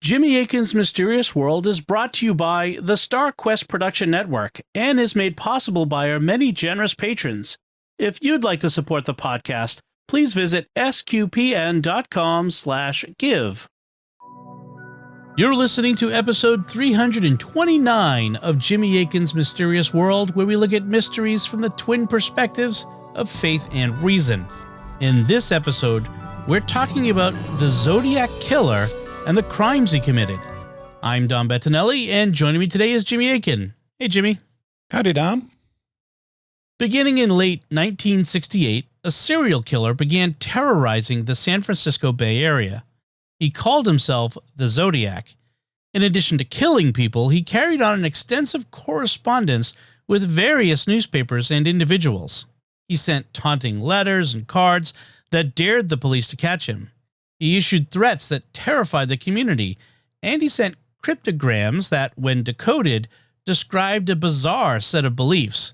Jimmy Akin's Mysterious World is brought to you by the Star Quest Production Network and is made possible by our many generous patrons. If you'd like to support the podcast, please visit sqpn.com/give. You're listening to episode 329 of Jimmy Akin's Mysterious World, where we look at mysteries from the twin perspectives of faith and reason. In this episode, we're talking about the Zodiac Killer and the crimes he committed. I'm Dom Bettinelli, and joining me today is Jimmy Akin. Hey, Jimmy. Howdy, Dom. Beginning in late 1968, a serial killer began terrorizing the San Francisco Bay Area. He called himself the Zodiac. In addition to killing people, he carried on an extensive correspondence with various newspapers and individuals. He sent taunting letters and cards that dared the police to catch him. He issued threats that terrified the community, and he sent cryptograms that, when decoded, described a bizarre set of beliefs.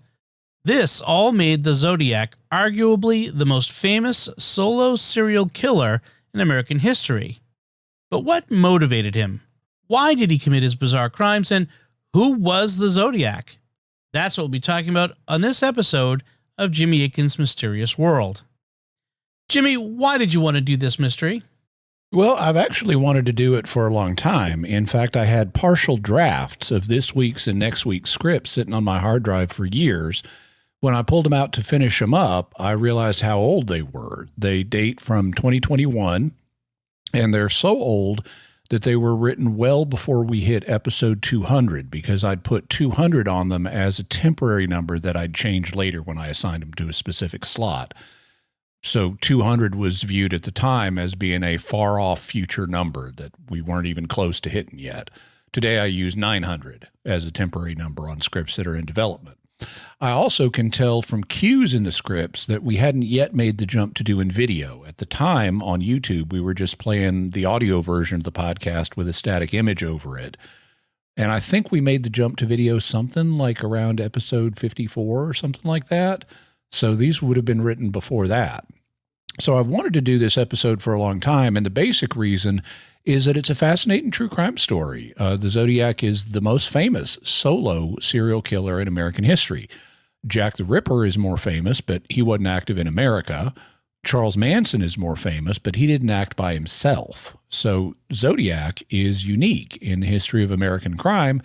This all made the Zodiac arguably the most famous solo serial killer in American history. But what motivated him? Why did he commit his bizarre crimes, and who was the Zodiac? That's what we'll be talking about on this episode of Jimmy Akin's Mysterious World. Jimmy, why did you want to do this mystery? Well, I've actually wanted to do it for a long time. In fact, I had partial drafts of this week's and next week's scripts sitting on my hard drive for years. When I pulled them out to finish them up, I realized how old they were. They date from 2021, and they're so old that they were written well before we hit episode 200, because I'd put 200 on them as a temporary number that I'd change later when I assigned them to a specific slot. So 200 was viewed at the time as being a far-off future number that we weren't even close to hitting yet. Today I use 900 as a temporary number on scripts that are in development. I also can tell from cues in the scripts that we hadn't yet made the jump to doing video. At the time on YouTube, we were just playing the audio version of the podcast with a static image over it. And I think we made the jump to video something like around episode 54 or something like that. So these would have been written before that. So I've wanted to do this episode for a long time, and the basic reason is that it's a fascinating true crime story. The Zodiac is the most famous solo serial killer in American history. Jack the Ripper is more famous, but he wasn't active in America. Charles Manson is more famous, but he didn't act by himself. So Zodiac is unique in the history of American crime,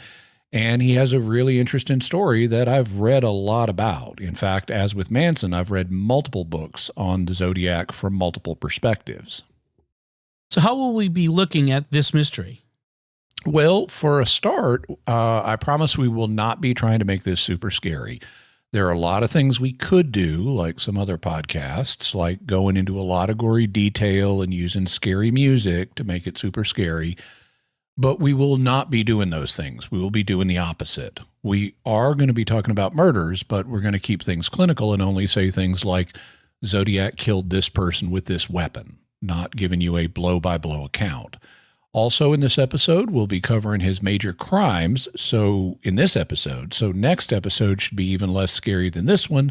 and he has a really interesting story that I've read a lot about. In fact, as with Manson, I've read multiple books on the Zodiac from multiple perspectives. So how will we be looking at this mystery? Well, for a start, I promise we will not be trying to make this super scary. There are a lot of things we could do, like some other podcasts, like going into a lot of gory detail and using scary music to make it super scary. But we will not be doing those things. We will be doing the opposite. We are going to be talking about murders, but we're going to keep things clinical and only say things like Zodiac killed this person with this weapon, not giving you a blow-by-blow account. Also in this episode, we'll be covering his major crimes. So next episode should be even less scary than this one,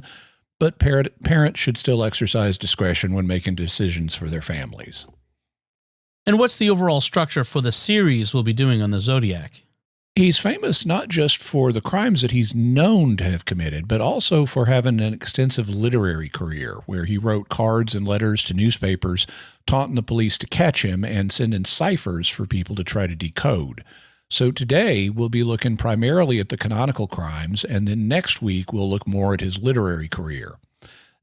but parents should still exercise discretion when making decisions for their families. And what's the overall structure for the series we'll be doing on the Zodiac? He's famous not just for the crimes that he's known to have committed, but also for having an extensive literary career where he wrote cards and letters to newspapers, taunting the police to catch him and sending ciphers for people to try to decode. So today we'll be looking primarily at the canonical crimes, and then next week we'll look more at his literary career.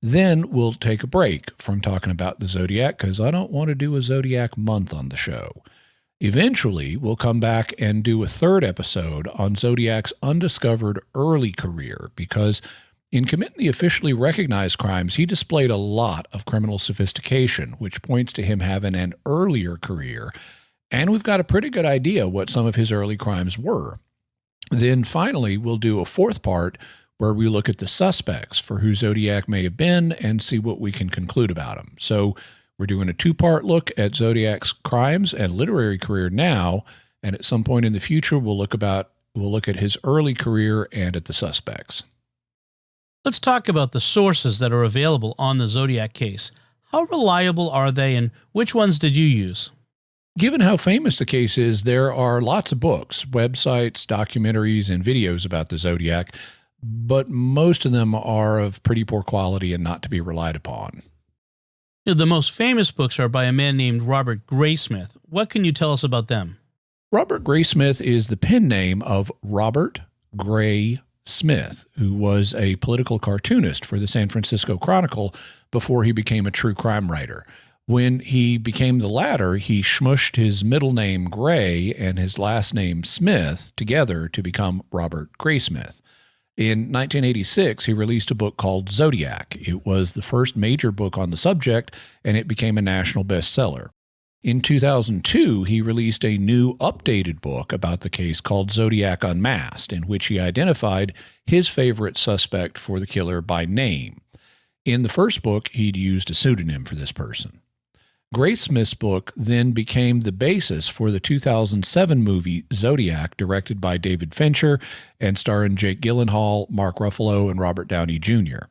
Then we'll take a break from talking about the Zodiac because I don't want to do a Zodiac month on the show. Eventually, we'll come back and do a third episode on Zodiac's undiscovered early career because in committing the officially recognized crimes, he displayed a lot of criminal sophistication, which points to him having an earlier career, and we've got a pretty good idea what some of his early crimes were. Then finally, we'll do a fourth part where we look at the suspects for who Zodiac may have been and see what we can conclude about him. So we're doing a two-part look at Zodiac's crimes and literary career now, and at some point in the future, we'll look at his early career and at the suspects. Let's talk about the sources that are available on the Zodiac case. How reliable are they, and which ones did you use? Given how famous the case is, there are lots of books, websites, documentaries, and videos about the Zodiac, but most of them are of pretty poor quality and not to be relied upon. The most famous books are by a man named Robert Graysmith. What can you tell us about them? Robert Graysmith is the pen name of Robert Gray Smith, who was a political cartoonist for the San Francisco Chronicle before he became a true crime writer. When he became the latter, he smushed his middle name Gray and his last name Smith together to become Robert Graysmith. In 1986, he released a book called Zodiac. It was the first major book on the subject, and it became a national bestseller. In 2002, he released a new updated book about the case called Zodiac Unmasked, in which he identified his favorite suspect for the killer by name. In the first book, he'd used a pseudonym for this person. Graysmith's book then became the basis for the 2007 movie Zodiac, directed by David Fincher and starring Jake Gyllenhaal, Mark Ruffalo, and Robert Downey Jr.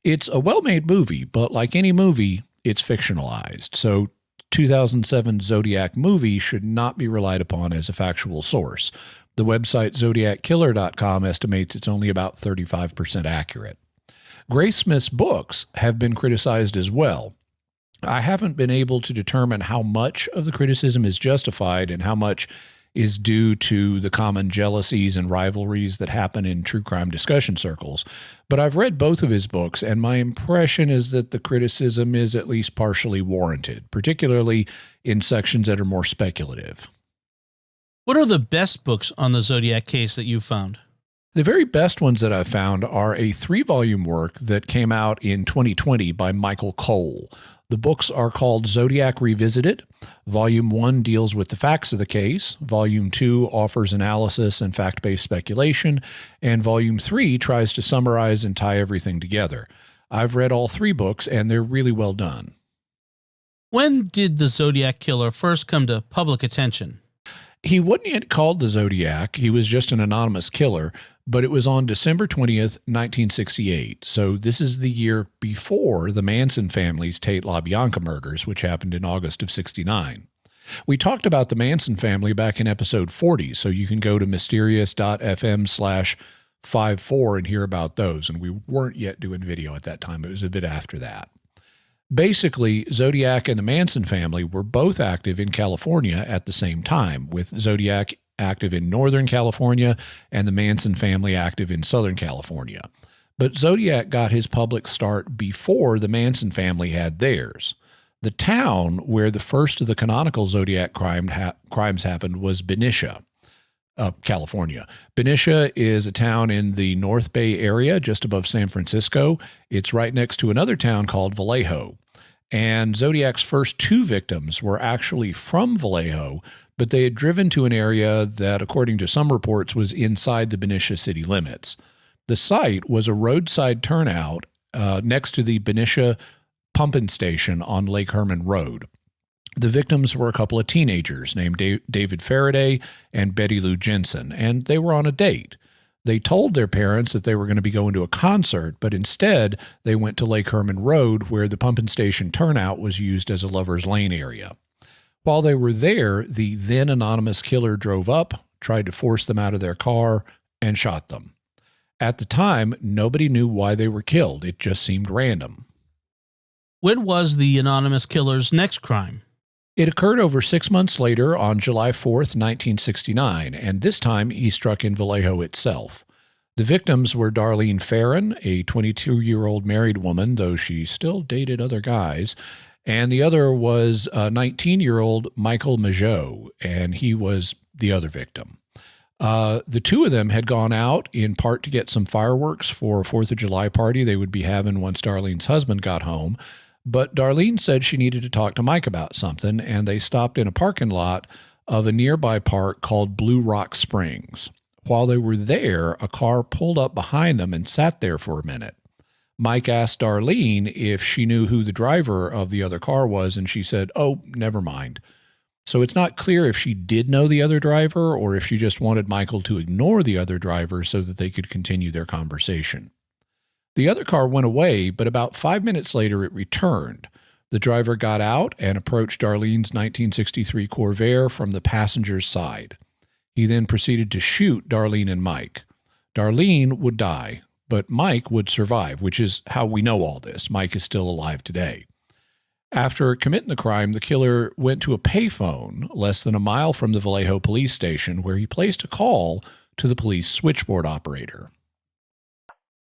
It's a well-made movie, but like any movie, it's fictionalized. So 2007 Zodiac movie should not be relied upon as a factual source. The website zodiackiller.com estimates it's only about 35% accurate. Graysmith's books have been criticized as well. I haven't been able to determine how much of the criticism is justified and how much is due to the common jealousies and rivalries that happen in true crime discussion circles. But I've read both of his books, and my impression is that the criticism is at least partially warranted, particularly in sections that are more speculative. What are the best books on the Zodiac case that you've found? The very best ones that I've found are a 3-volume work that came out in 2020 by Michael Cole. The books are called Zodiac Revisited. Volume 1 deals with the facts of the case. Volume 2 offers analysis and fact-based speculation. And Volume 3 tries to summarize and tie everything together. I've read all 3 books, and they're really well done. When did the Zodiac Killer first come to public attention? He wasn't yet called the Zodiac. He was just an anonymous killer, but it was on December 20th, 1968. So this is the year before the Manson family's Tate LaBianca murders, which happened in August of 69. We talked about the Manson family back in episode 40, so you can go to mysterious.fm/54 and hear about those. And we weren't yet doing video at that time. It was a bit after that. Basically, Zodiac and the Manson family were both active in California at the same time, with Zodiac active in Northern California and the Manson family active in Southern California. But Zodiac got his public start before the Manson family had theirs. The town where the first of the canonical Zodiac crimes happened was Benicia, California. Benicia is a town in the North Bay area, just above San Francisco. It's right next to another town called Vallejo. And Zodiac's first 2 victims were actually from Vallejo, but they had driven to an area that, according to some reports, was inside the Benicia city limits. The site was a roadside turnout next to the Benicia pumping station on Lake Herman Road. The victims were a couple of teenagers named David Faraday and Betty Lou Jensen, and they were on a date. They told their parents that they were going to be going to a concert, but instead they went to Lake Herman Road, where the pumping station turnout was used as a lover's lane area. While they were there, the then anonymous killer drove up, tried to force them out of their car, and shot them. At the time, nobody knew why they were killed. It just seemed random. When was the anonymous killer's next crime? It occurred over 6 months later on July 4th, 1969, and this time he struck in Vallejo itself. The victims were Darlene Farron, a 22-year-old married woman, though she still dated other guys, and the other was 19-year-old Michael Majot, and he was the other victim. The 2 of them had gone out in part to get some fireworks for a 4th of July party they would be having once Darlene's husband got home. But Darlene said she needed to talk to Mike about something, and they stopped in a parking lot of a nearby park called Blue Rock Springs. While they were there, a car pulled up behind them and sat there for a minute. Mike asked Darlene if she knew who the driver of the other car was, and she said, "Oh, never mind." So it's not clear if she did know the other driver or if she just wanted Michael to ignore the other driver so that they could continue their conversation. The other car went away, but about 5 minutes later it returned. The driver got out and approached Darlene's 1963 Corvair from the passenger's side. He then proceeded to shoot Darlene and Mike. Darlene would die, but Mike would survive, which is how we know all this. Mike is still alive today. After committing the crime, the killer went to a payphone less than a mile from the Vallejo police station where he placed a call to the police switchboard operator.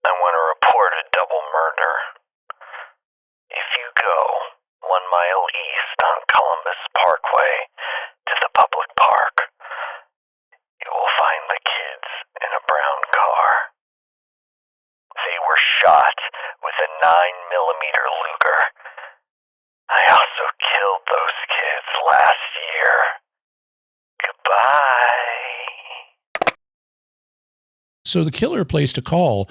I want to report a double murder. If you go 1 mile east on Columbus Parkway to the public park, you will find the kids in a brown car. They were shot with a 9mm Luger. I also killed those kids last year. Goodbye. So the killer placed a call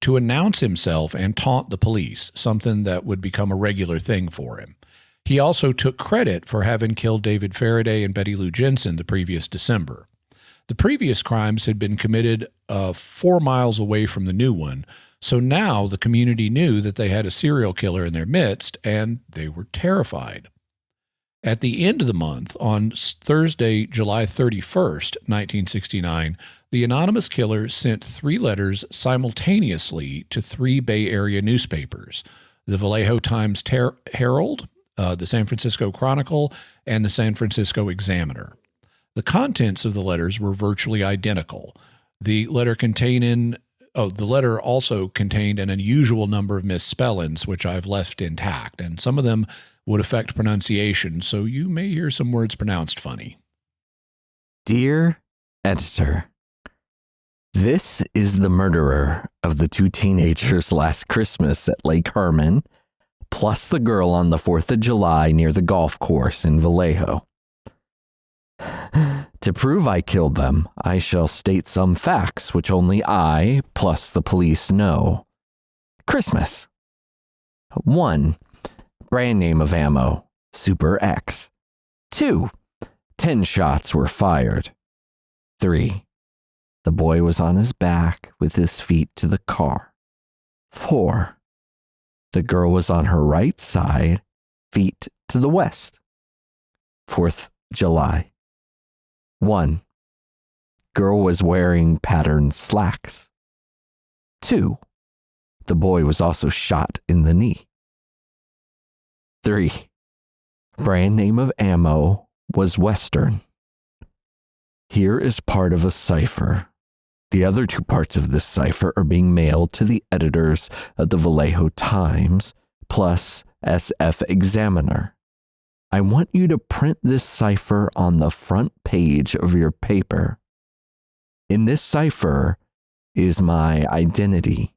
to announce himself and taunt the police, something that would become a regular thing for him. He also took credit for having killed David Faraday and Betty Lou Jensen the previous December. The previous crimes had been committed 4 miles away from the new one, so now the community knew that they had a serial killer in their midst, and they were terrified. At the end of the month, on Thursday, July 31st, 1969, the anonymous killer sent 3 letters simultaneously to 3 Bay Area newspapers, the Vallejo Times-Herald, the San Francisco Chronicle, and the San Francisco Examiner. The contents of the letters were virtually identical. The letter also contained an unusual number of misspellings, which I've left intact, and some of them would affect pronunciation, so you may hear some words pronounced funny. Dear Editor, this is the murderer of the 2 teenagers last Christmas at Lake Herman, plus the girl on the 4th of July near the golf course in Vallejo. To prove I killed them, I shall state some facts which only I, plus the police, know. Christmas. 1. Brand name of ammo, Super X. 2. 10 shots were fired. 3. The boy was on his back with his feet to the car. 4. The girl was on her right side, feet to the west. 4th July. 1. Girl was wearing patterned slacks. 2. The boy was also shot in the knee. 3. Brand name of ammo was Western. Here is part of a cipher. The other 2 parts of this cipher are being mailed to the editors of the Vallejo Times plus SF Examiner. I want you to print this cipher on the front page of your paper. In this cipher is my identity.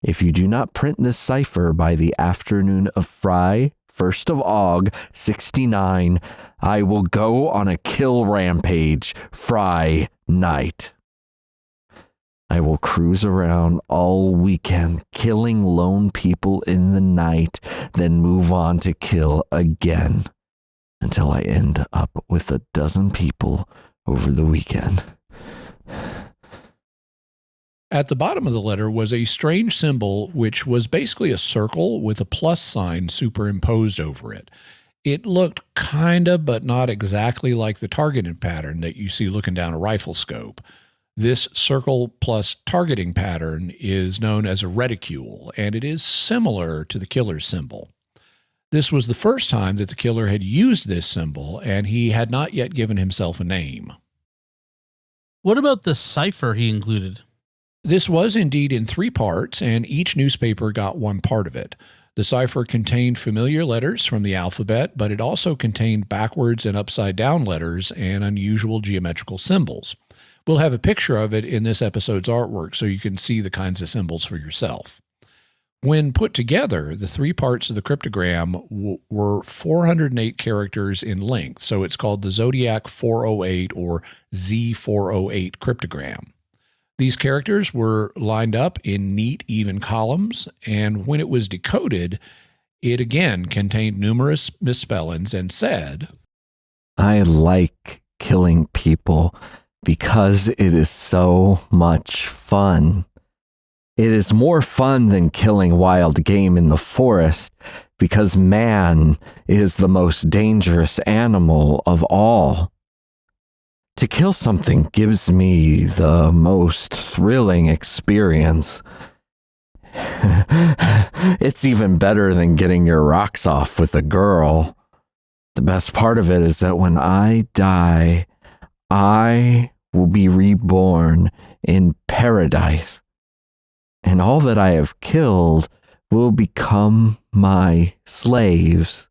If you do not print this cipher by the afternoon of Friday, 1st of Aug, 69, I will go on a kill rampage Friday night. I will cruise around all weekend, killing lone people in the night, then move on to kill again, until I end up with 12 people over the weekend. At the bottom of the letter was a strange symbol, which was basically a circle with a plus sign superimposed over it. It looked kinda, but not exactly like the targeted pattern that you see looking down a rifle scope. This circle plus targeting pattern is known as a reticule, and it is similar to the killer's symbol. This was the first time that the killer had used this symbol, and he had not yet given himself a name. What about the cipher he included? This was indeed in 3 parts, and each newspaper got 1 part of it. The cipher contained familiar letters from the alphabet, but it also contained backwards and upside down letters and unusual geometrical symbols. We'll have a picture of it in this episode's artwork so you can see the kinds of symbols for yourself. When put together, the 3 parts of the cryptogram were 408 characters in length, so it's called the Zodiac 408 or Z408 cryptogram. These characters were lined up in neat, even columns, and when it was decoded, it again contained numerous misspellings and said, I like killing people because it is so much fun. It is more fun than killing wild game in the forest because man is the most dangerous animal of all. To kill something gives me the most thrilling experience. It's even better than getting your rocks off with a girl. The best part of it is that when I die, I will be reborn in paradise, and all that I have killed will become my slaves.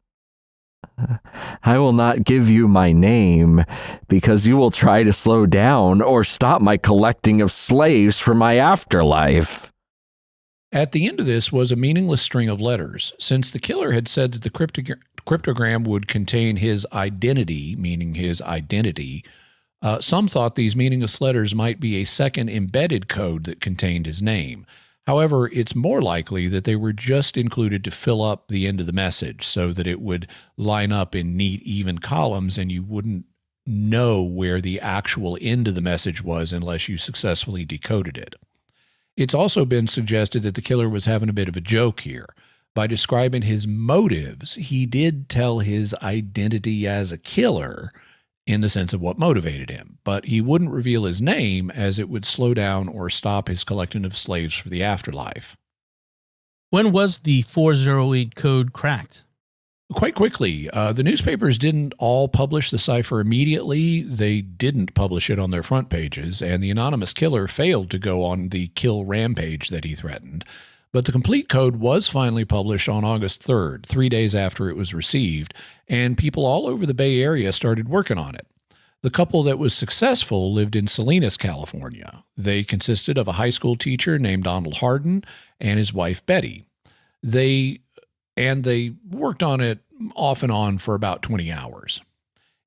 I will not give you my name because you will try to slow down or stop my collecting of slaves for my afterlife. At the end of this was a meaningless string of letters. Since the killer had said that the cryptogram would contain his identity, meaning his identity, some thought these meaningless letters might be a second embedded code that contained his name. However, it's more likely that they were just included to fill up the end of the message so that it would line up in neat, even columns and you wouldn't know where the actual end of the message was unless you successfully decoded it. It's also been suggested that the killer was having a bit of a joke here. By describing his motives, he did tell his identity as a killer in the sense of what motivated him, but he wouldn't reveal his name as it would slow down or stop his collecting of slaves for the afterlife. When was the 408 code cracked? Quite quickly. The newspapers didn't all publish the cipher immediately. They didn't publish it on their front pages, and the anonymous killer failed to go on the kill rampage that he threatened. But the complete code was finally published on August 3rd, 3 days after it was received, and people all over the Bay Area started working on it. The couple that was successful lived in Salinas, California. They consisted of a high school teacher named Donald Hardin and his wife, Betty. They worked on it off and on for about 20 hours.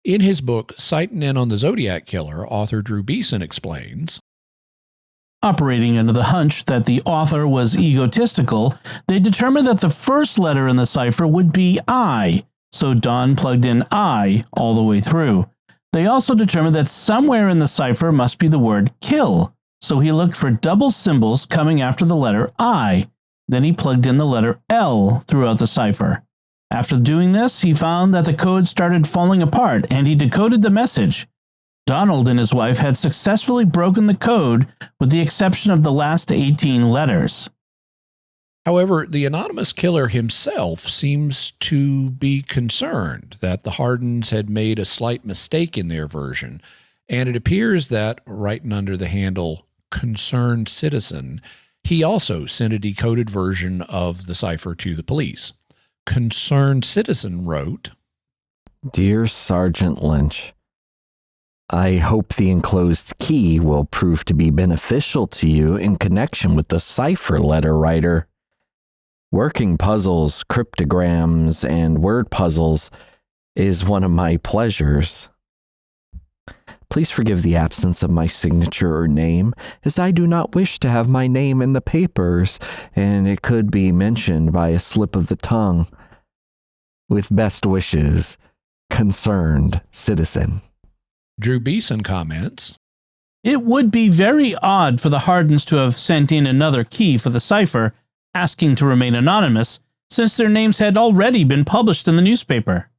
In his book, Sighting In on the Zodiac Killer, author Drew Beeson explains, operating under the hunch that the author was egotistical, they determined that the first letter in the cipher would be I, so Don plugged in I all the way through. They also determined that somewhere in the cipher must be the word kill, so he looked for double symbols coming after the letter I. Then he plugged in the letter L throughout the cipher. After doing this, he found that the code started falling apart, and he decoded the message. Donald and his wife had successfully broken the code with the exception of the last 18 letters. However, the anonymous killer himself seems to be concerned that the Hardins had made a slight mistake in their version, and it appears that, writing under the handle Concerned Citizen, he also sent a decoded version of the cipher to the police. Concerned Citizen wrote, Dear Sergeant Lynch, I hope the enclosed key will prove to be beneficial to you in connection with the cipher letter writer. Working puzzles, cryptograms, and word puzzles is one of my pleasures. Please forgive the absence of my signature or name, as I do not wish to have my name in the papers, and it could be mentioned by a slip of the tongue. With best wishes, Concerned Citizen. Drew Beeson comments, It would be very odd for the Hardins to have sent in another key for the cipher, asking to remain anonymous, since their names had already been published in the newspaper.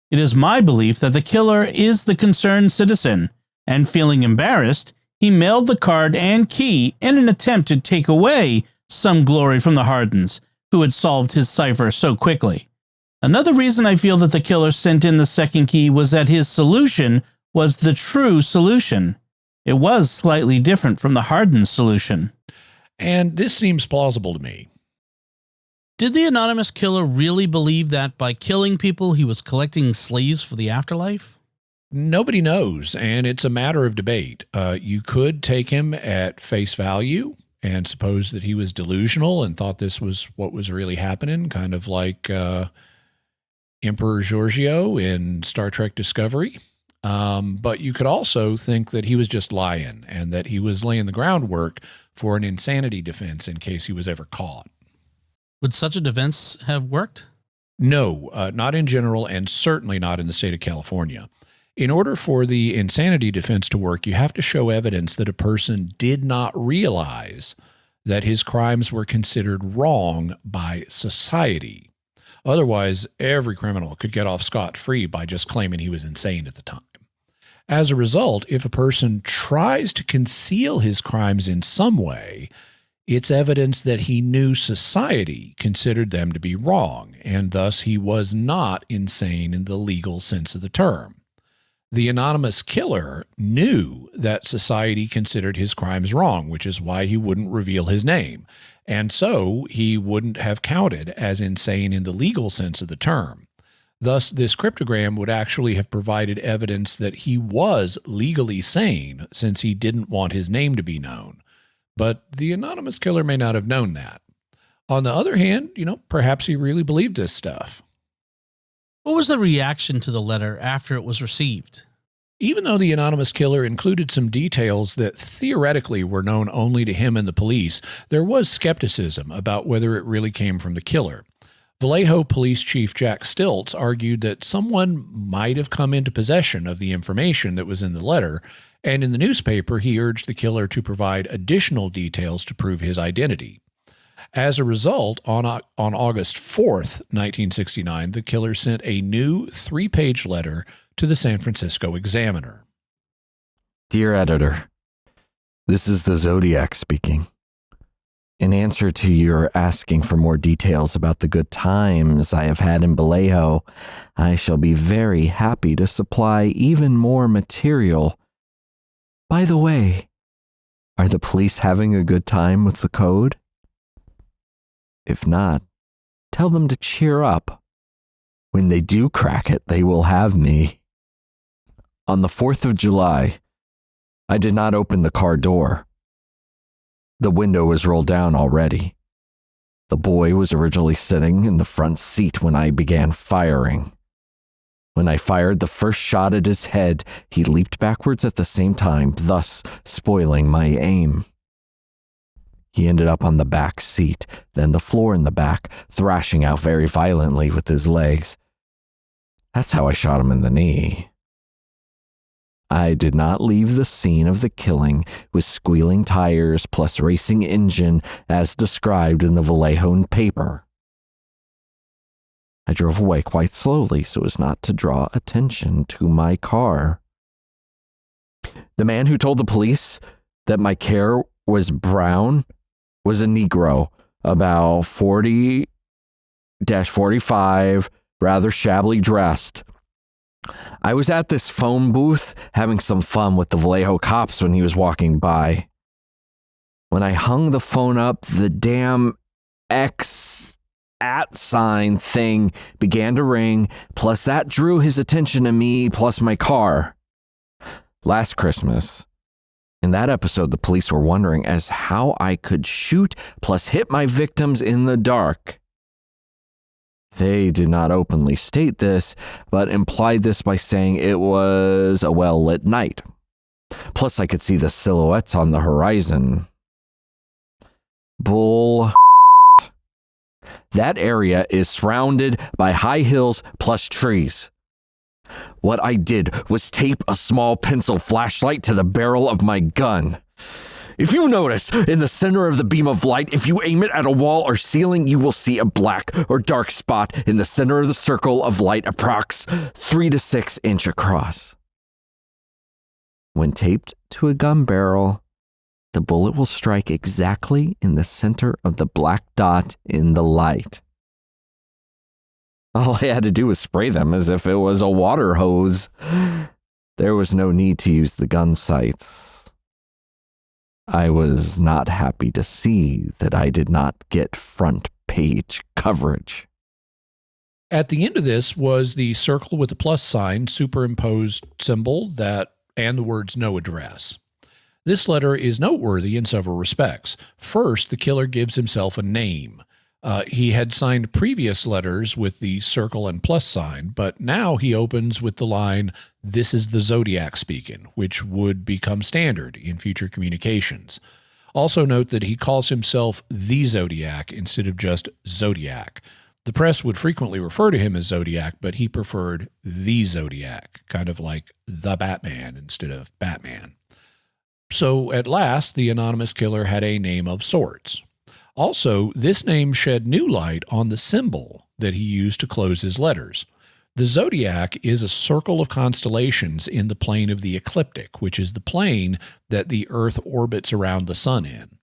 It is my belief that the killer is the Concerned Citizen, and feeling embarrassed, he mailed the card and key in an attempt to take away some glory from the Hardins, who had solved his cipher so quickly. Another reason I feel that the killer sent in the second key was that his solution was the true solution. It was slightly different from the Hardin solution. and this seems plausible to me. Did the anonymous killer really believe that by killing people he was collecting slaves for the afterlife? Nobody knows, and it's a matter of debate. You could take him at face value and suppose that he was delusional and thought this was what was really happening, kind of like Emperor Giorgio in Star Trek Discovery. But you could also think that he was just lying and that he was laying the groundwork for an insanity defense in case he was ever caught. Would such a defense have worked? No, not in general, and certainly not in the state of California. In order for the insanity defense to work, you have to show evidence that a person did not realize that his crimes were considered wrong by society. Otherwise, every criminal could get off scot-free by just claiming he was insane at the time. As a result, if a person tries to conceal his crimes in some way, it's evidence that he knew society considered them to be wrong, and thus he was not insane in the legal sense of the term. The anonymous killer knew that society considered his crimes wrong, which is why he wouldn't reveal his name. And so he wouldn't have counted as insane in the legal sense of the term. Thus, this cryptogram would actually have provided evidence that he was legally sane since he didn't want his name to be known. But the anonymous killer may not have known that. On the other hand, perhaps he really believed this stuff. What was the reaction to the letter after it was received? Even though the anonymous killer included some details that theoretically were known only to him and the police, there was skepticism about whether it really came from the killer. Vallejo Police Chief Jack Stilts argued that someone might have come into possession of the information that was in the letter, and in the newspaper he urged the killer to provide additional details to prove his identity. As a result, on August 4th, 1969, the killer sent a new 3-page letter to the San Francisco Examiner. Dear editor, this is the Zodiac speaking. In answer to your asking for more details about the good times I have had in Vallejo, I shall be very happy to supply even more material. By the way, are the police having a good time with the code? If not, tell them to cheer up. When they do crack it, they will have me. On the 4th of July, I did not open the car door. The window was rolled down already. The boy was originally sitting in the front seat when I began firing. When I fired the first shot at his head, he leaped backwards at the same time, thus spoiling my aim. He ended up on the back seat, then the floor in the back, thrashing out very violently with his legs. That's how I shot him in the knee. I did not leave the scene of the killing with squealing tires plus racing engine as described in the Vallejo paper. I drove away quite slowly so as not to draw attention to my car. The man who told the police that my car was brown was a Negro, about 40-45, rather shabbily dressed. I was at this phone booth having some fun with the Vallejo cops when he was walking by. When I hung the phone up, the damn X at sign thing began to ring, plus that drew his attention to me, plus my car. Last Christmas, in that episode, the police were wondering as how I could shoot plus hit my victims in the dark. They did not openly state this, but implied this by saying it was a well-lit night. Plus, I could see the silhouettes on the horizon. Bull. That area is surrounded by high hills plus trees. What I did was tape a small pencil flashlight to the barrel of my gun. If you notice, in the center of the beam of light, if you aim it at a wall or ceiling, you will see a black or dark spot in the center of the circle of light approx 3 to 6 inch across. When taped to a gun barrel, the bullet will strike exactly in the center of the black dot in the light. All I had to do was spray them as if it was a water hose. There was no need to use the gun sights. I was not happy to see that I did not get front page coverage. At the end of this was the circle with the plus sign, superimposed symbol and the words no address. This letter is noteworthy in several respects. First, the killer gives himself a name. He had signed previous letters with the circle and plus sign, but now he opens with the line, "This is the Zodiac speaking," which would become standard in future communications. Also note that he calls himself the Zodiac instead of just Zodiac. The press would frequently refer to him as Zodiac, but he preferred the Zodiac, kind of like the Batman instead of Batman. So at last, the anonymous killer had a name of sorts. Also, this name shed new light on the symbol that he used to close his letters. The zodiac is a circle of constellations in the plane of the ecliptic, which is the plane that the Earth orbits around the sun in.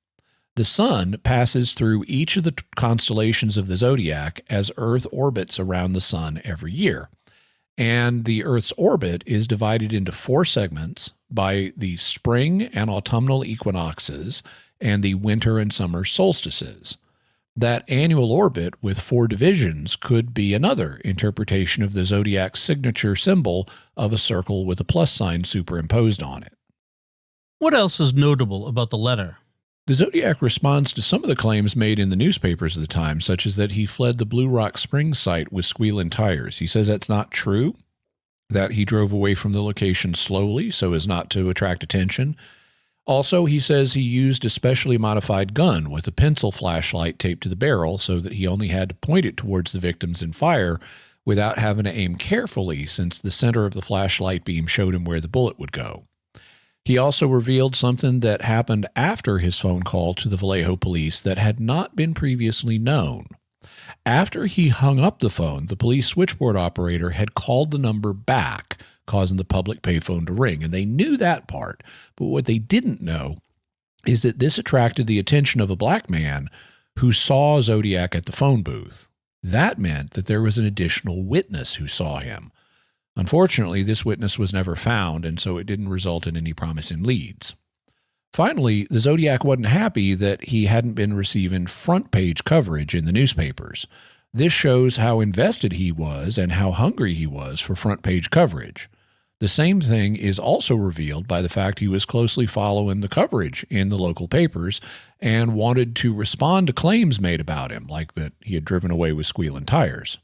The sun passes through each of the constellations of the zodiac as Earth orbits around the sun every year. And the Earth's orbit is divided into 4 segments by the spring and autumnal equinoxes and the winter and summer solstices. That annual orbit with 4 divisions could be another interpretation of the zodiac's signature symbol of a circle with a plus sign superimposed on it. What else is notable about the letter? The Zodiac responds to some of the claims made in the newspapers of the time, such as that he fled the Blue Rock Springs site with squealing tires. He says that's not true, that he drove away from the location slowly so as not to attract attention. Also, he says he used a specially modified gun with a pencil flashlight taped to the barrel so that he only had to point it towards the victims and fire without having to aim carefully, since the center of the flashlight beam showed him where the bullet would go. He also revealed something that happened after his phone call to the Vallejo police that had not been previously known. After he hung up the phone, the police switchboard operator had called the number back, causing the public payphone to ring, and they knew that part. But what they didn't know is that this attracted the attention of a black man who saw Zodiac at the phone booth. That meant that there was an additional witness who saw him. Unfortunately, this witness was never found, and so it didn't result in any promising leads. Finally, the Zodiac wasn't happy that he hadn't been receiving front page coverage in the newspapers. This shows how invested he was and how hungry he was for front page coverage. The same thing is also revealed by the fact he was closely following the coverage in the local papers and wanted to respond to claims made about him, like that he had driven away with squealing tires.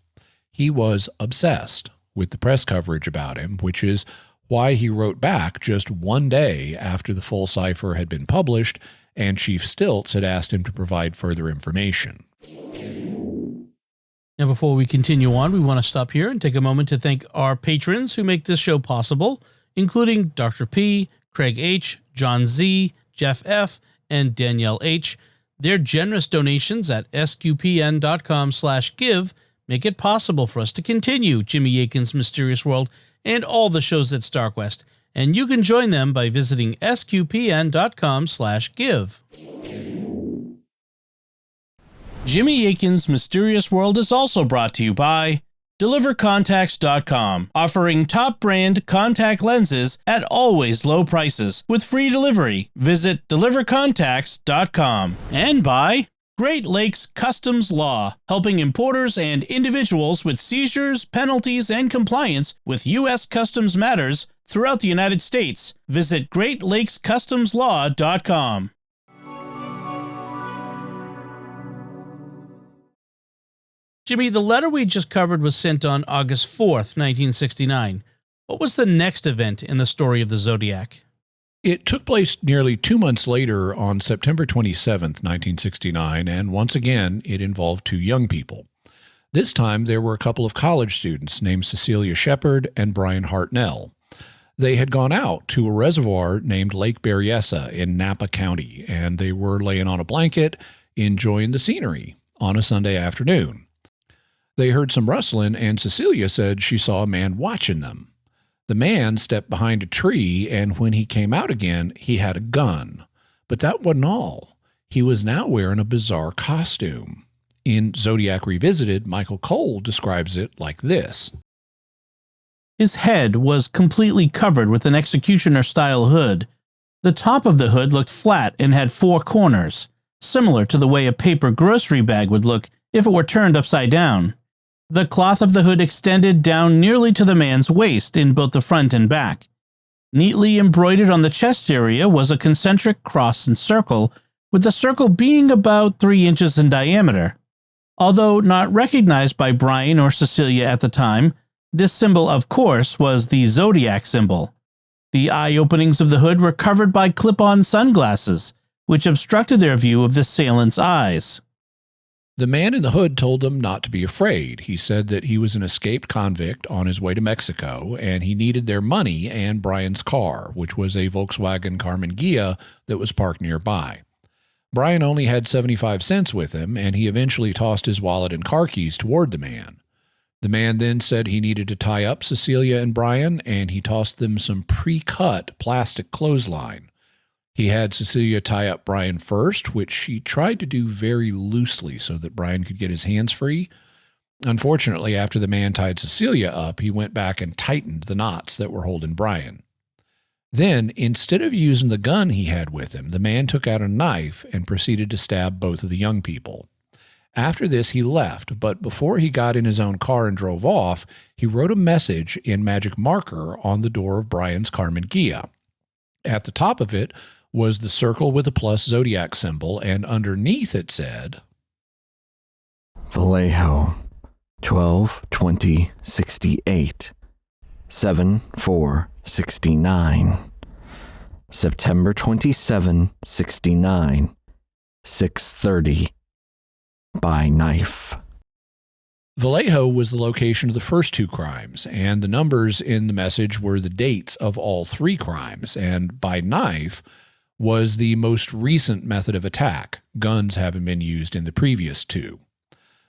He was obsessed with the press coverage about him, which is why he wrote back just one day after the full cipher had been published and Chief Stilts had asked him to provide further information. Now, before we continue on, we want to stop here and take a moment to thank our patrons who make this show possible, including Dr. P, Craig H, John Z, Jeff F, and Danielle H. Their generous donations at sqpn.com/give make it possible for us to continue Jimmy Akin's Mysterious World and all the shows at StarQuest, and you can join them by visiting sqpn.com/give. Jimmy Akin's Mysterious World is also brought to you by DeliverContacts.com, offering top brand contact lenses at always low prices with free delivery. Visit DeliverContacts.com. And by Great Lakes Customs Law, helping importers and individuals with seizures, penalties, and compliance with U.S. Customs matters throughout the United States. Visit GreatLakesCustomsLaw.com. Jimmy, the letter we just covered was sent on August 4th, 1969. What was the next event in the story of the Zodiac? It took place nearly 2 months later on September 27th, 1969, and once again, it involved 2 young people. This time, there were a couple of college students named Cecilia Shepard and Brian Hartnell. They had gone out to a reservoir named Lake Berryessa in Napa County, and they were laying on a blanket, enjoying the scenery on a Sunday afternoon. They heard some rustling, and Cecilia said she saw a man watching them. The man stepped behind a tree, and when he came out again, he had a gun. But that wasn't all. He was now wearing a bizarre costume. In Zodiac Revisited, Michael Cole describes it like this. His head was completely covered with an executioner-style hood. The top of the hood looked flat and had 4 corners, similar to the way a paper grocery bag would look if it were turned upside down. The cloth of the hood extended down nearly to the man's waist in both the front and back. Neatly embroidered on the chest area was a concentric cross and circle, with the circle being about 3 inches in diameter. Although not recognized by Brian or Cecilia at the time, this symbol, of course, was the Zodiac symbol. The eye openings of the hood were covered by clip-on sunglasses, which obstructed their view of the assailant's eyes. The man in the hood told them not to be afraid. He said that he was an escaped convict on his way to Mexico, and he needed their money and Brian's car, which was a Volkswagen Carmen Ghia that was parked nearby. Brian only had 75 cents with him, and he eventually tossed his wallet and car keys toward the man. The man then said he needed to tie up Cecilia and Brian, and he tossed them some pre-cut plastic clothesline. He had Cecilia tie up Brian first, which she tried to do very loosely so that Brian could get his hands free. Unfortunately, after the man tied Cecilia up, he went back and tightened the knots that were holding Brian. Then, instead of using the gun he had with him, the man took out a knife and proceeded to stab both of the young people. After this, he left, but before he got in his own car and drove off, he wrote a message in magic marker on the door of Brian's Carmen Ghia. At the top of it was the circle with a plus Zodiac symbol, and underneath it said, Vallejo, 12/20/68, 7/4/69, September 27, 69, 6:30, by knife. Vallejo was the location of the first two crimes, and the numbers in the message were the dates of all three crimes, and by knife was the most recent method of attack, guns having been used in the previous two.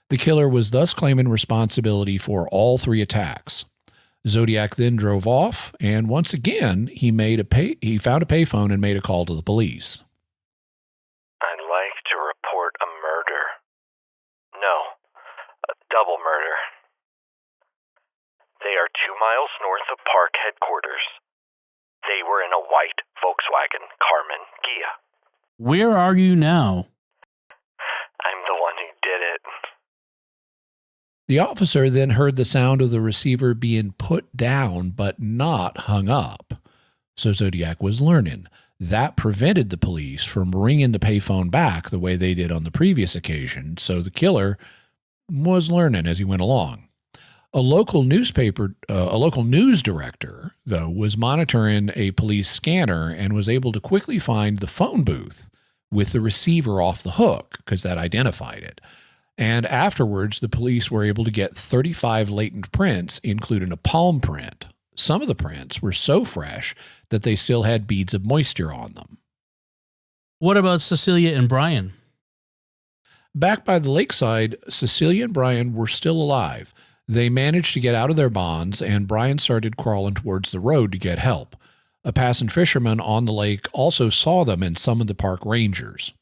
The killer was thus claiming responsibility for all three attacks. Zodiac then drove off, and once again, he found a payphone and made a call to the police. I'd like to report a murder. No, a double murder. They are 2 miles north of park headquarters. They were in a white Volkswagen Carmen Ghia. Where are you now? I'm the one who did it. The officer then heard the sound of the receiver being put down but not hung up. So Zodiac was learning. That prevented the police from ringing the payphone back the way they did on the previous occasion, so the killer was learning as he went along. A local news director, though, was monitoring a police scanner and was able to quickly find the phone booth with the receiver off the hook because that identified it. And afterwards, the police were able to get 35 latent prints, including a palm print. Some of the prints were so fresh that they still had beads of moisture on them. What about Cecilia and Brian? Back by the lakeside, Cecilia and Brian were still alive. They managed to get out of their bonds, and Brian started crawling towards the road to get help. A passing fisherman on the lake also saw them and summoned the park rangers.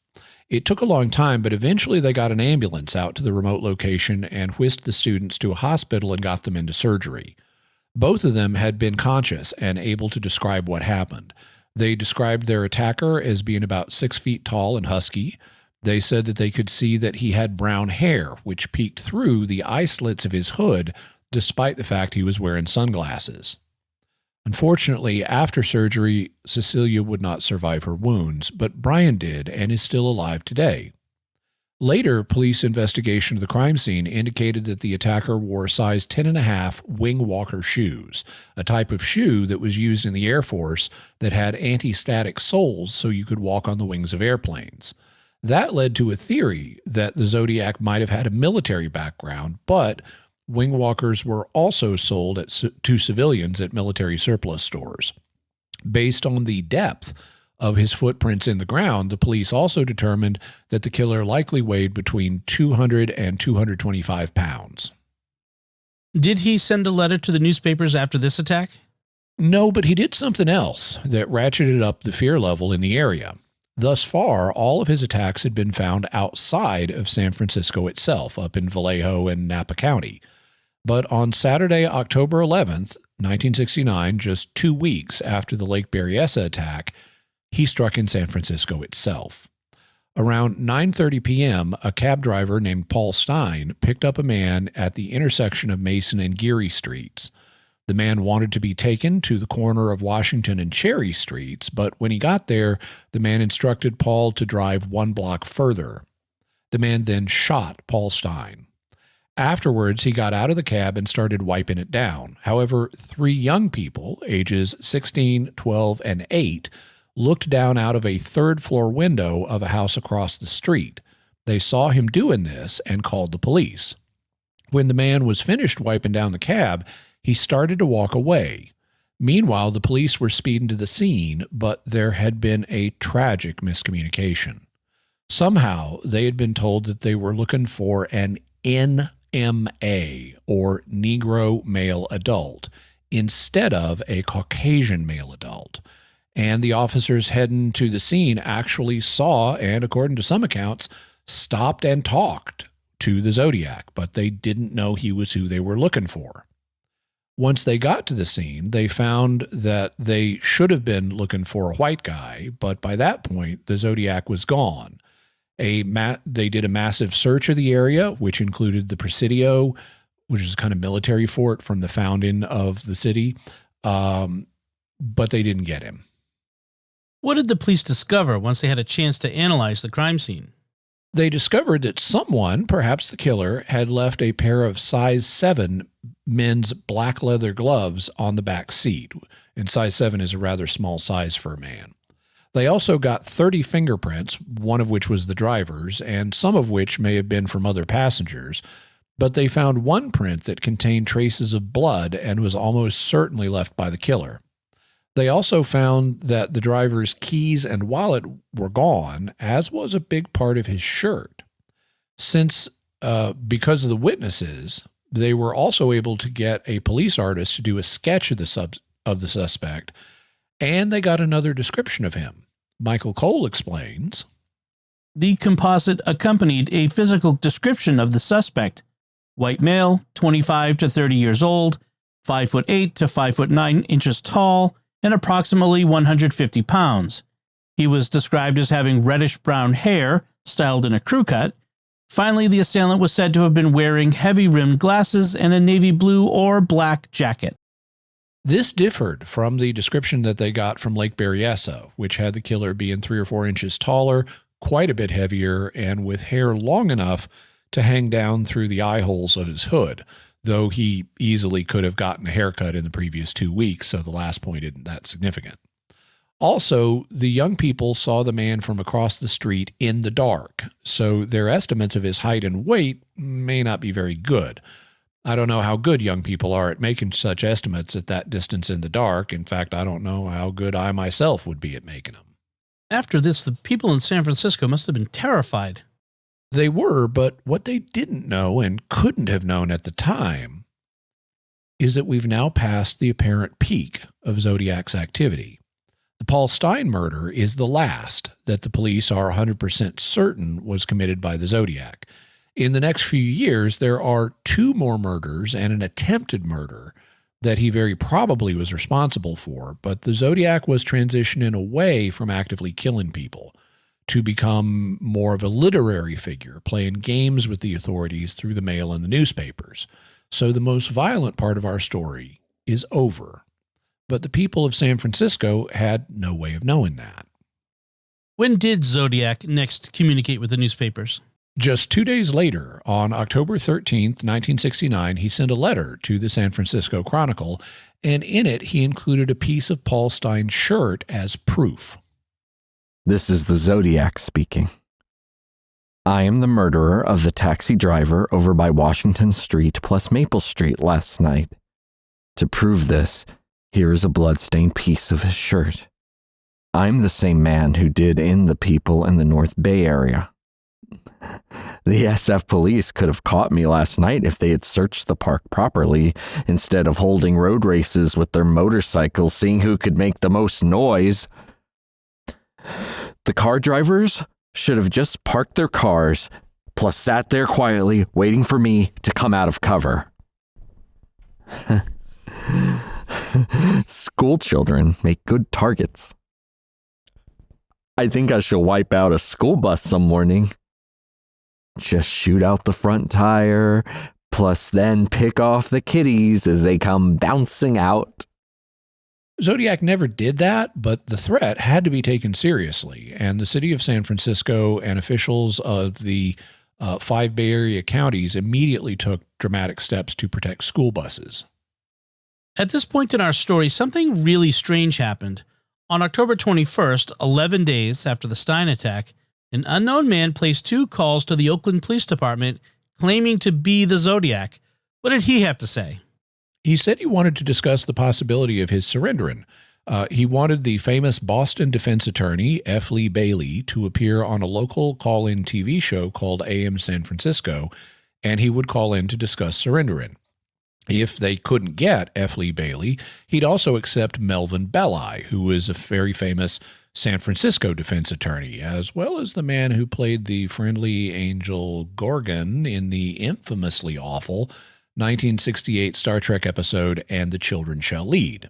It took a long time, but eventually they got an ambulance out to the remote location and whisked the students to a hospital and got them into surgery. Both of them had been conscious and able to describe what happened. They described their attacker as being about 6 feet tall and husky. They said that they could see that he had brown hair, which peeked through the eye slits of his hood, despite the fact he was wearing sunglasses. Unfortunately, after surgery, Cecilia would not survive her wounds, but Brian did and is still alive today. Later, police investigation of the crime scene indicated that the attacker wore size 10.5 wing walker shoes, a type of shoe that was used in the Air Force that had anti-static soles so you could walk on the wings of airplanes. That led to a theory that the Zodiac might have had a military background, but wing walkers were also sold to civilians at military surplus stores. Based on the depth of his footprints in the ground, the police also determined that the killer likely weighed between 200 and 225 pounds. Did he send a letter to the newspapers after this attack? No, but he did something else that ratcheted up the fear level in the area. Thus far, all of his attacks had been found outside of San Francisco itself, up in Vallejo and Napa County. But on Saturday, October 11th, 1969, just 2 weeks after the Lake Berryessa attack, he struck in San Francisco itself. Around 9:30 p.m., a cab driver named Paul Stein picked up a man at the intersection of Mason and Geary Streets. The man wanted to be taken to the corner of Washington and Cherry Streets, but when he got there, the man instructed Paul to drive 1 block further. The man then shot Paul Stein. Afterwards, he got out of the cab and started wiping it down. However, 3 young people, ages 16, 12, and 8, looked down out of a 3rd-floor window of a house across the street. They saw him doing this and called the police. When the man was finished wiping down the cab, he started to walk away. Meanwhile, the police were speeding to the scene, but there had been a tragic miscommunication. Somehow, they had been told that they were looking for an NMA, or Negro male adult, instead of a Caucasian male adult. And the officers heading to the scene actually saw, and according to some accounts, stopped and talked to the Zodiac, but they didn't know he was who they were looking for. Once they got to the scene, they found that they should have been looking for a white guy, but by that point, the Zodiac was gone. They did a massive search of the area, which included the Presidio, which is a kind of military fort from the founding of the city, but they didn't get him. What did the police discover once they had a chance to analyze the crime scene? They discovered that someone, perhaps the killer, had left a pair of size 7 men's black leather gloves on the back seat, and size 7 is a rather small size for a man. They also got 30 fingerprints, one of which was the driver's, and some of which may have been from other passengers, but they found one print that contained traces of blood and was almost certainly left by the killer. They also found that the driver's keys and wallet were gone, as was a big part of his shirt. Because of the witnesses, they were also able to get a police artist to do a sketch of the suspect, and they got another description of him. Michael Cole explains, The composite accompanied a physical description of the suspect. White male, 25 to 30 years old, 5'8" to 5'9" tall, and approximately 150 pounds. He was described as having reddish-brown hair, styled in a crew cut. Finally, the assailant was said to have been wearing heavy-rimmed glasses and a navy blue or black jacket. This differed from the description that they got from Lake Berryessa, which had the killer being 3 or 4 inches taller, quite a bit heavier, and with hair long enough to hang down through the eye holes of his hood, though he easily could have gotten a haircut in the previous 2 weeks, so the last point isn't that significant. Also, the young people saw the man from across the street in the dark, so their estimates of his height and weight may not be very good. I don't know how good young people are at making such estimates at that distance in the dark. In fact, I don't know how good I myself would be at making them. After this, the people in San Francisco must have been terrified. They were, but what they didn't know and couldn't have known at the time is that we've now passed the apparent peak of Zodiac's activity. The Paul Stine murder is the last that the police are 100% certain was committed by the Zodiac. In the next few years, there are 2 more murders and an attempted murder that he very probably was responsible for, but the Zodiac was transitioning away from actively killing people to become more of a literary figure, playing games with the authorities through the mail and the newspapers. So the most violent part of our story is over. But the people of San Francisco had no way of knowing that. When did Zodiac next communicate with the newspapers? Just 2 days later, on October 13th, 1969, he sent a letter to the San Francisco Chronicle, and in it he included a piece of Paul Stine's shirt as proof. This is the Zodiac speaking. I am the murderer of the taxi driver over by Washington Street plus Maple Street last night. To prove this, here is a blood-stained piece of his shirt. I'm the same man who did in the people in the North Bay area. The SF police could have caught me last night if they had searched the park properly, instead of holding road races with their motorcycles, seeing who could make the most noise. The car drivers should have just parked their cars, plus sat there quietly, waiting for me to come out of cover. School children make good targets. I think I shall wipe out a school bus some morning. Just shoot out the front tire, plus then pick off the kiddies as they come bouncing out. Zodiac never did that, but the threat had to be taken seriously, and the city of San Francisco and officials of the 5 Bay Area counties immediately took dramatic steps to protect school buses. At this point in our story, something really strange happened. On October 21st, 11 days after the Stine attack, An unknown man placed 2 calls to the Oakland Police Department claiming to be the Zodiac. What did he have to say? He said he wanted to discuss the possibility of his surrendering. He wanted the famous Boston defense attorney, F. Lee Bailey, to appear on a local call-in TV show called AM San Francisco, and he would call in to discuss surrendering. If they couldn't get F. Lee Bailey, he'd also accept Melvin Bell, who was a very famous San Francisco defense attorney, as well as the man who played the friendly angel Gorgon in the infamously awful 1968 Star Trek episode And the Children Shall Lead.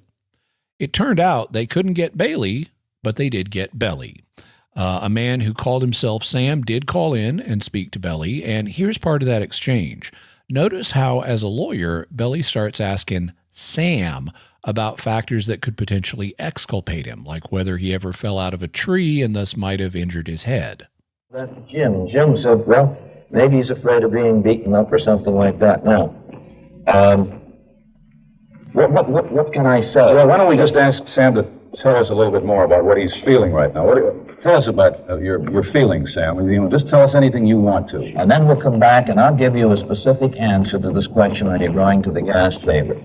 It turned out they couldn't get Bailey, but they did get Belly. A man who called himself Sam did call in and speak to Belly, and here's part of that exchange. Notice how, as a lawyer, Belly starts asking Sam about factors that could potentially exculpate him, like whether he ever fell out of a tree and thus might have injured his head. That's Jim. Jim said, well, maybe he's afraid of being beaten up or something like that. Now, what can I say? Well, why don't we just ask Sam to tell us a little bit more about what he's feeling right now? Tell us about your feelings, Sam. Just tell us anything you want to. And then we'll come back and I'll give you a specific answer to this question that you're going to the gas chamber.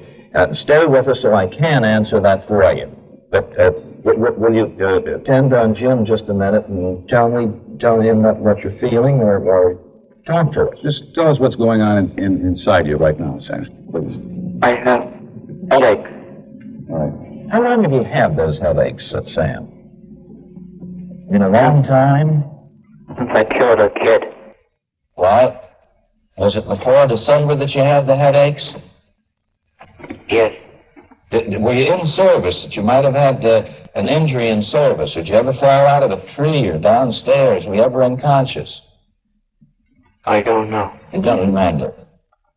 Stay with us so I can answer that for you. But will you attend on Jim just a minute and tell him what you're feeling or talk to us? Just tell us what's going on inside you right now, Sam, please. I have headache. All right. How long have you had those headaches, Sam? In a long time? Since I killed a kid. What? Was it before December that you had the headaches? Yes. Were you in service that you might have had an injury in service? Did you ever fall out of a tree or downstairs? Were you ever unconscious? I don't know. It doesn't remember.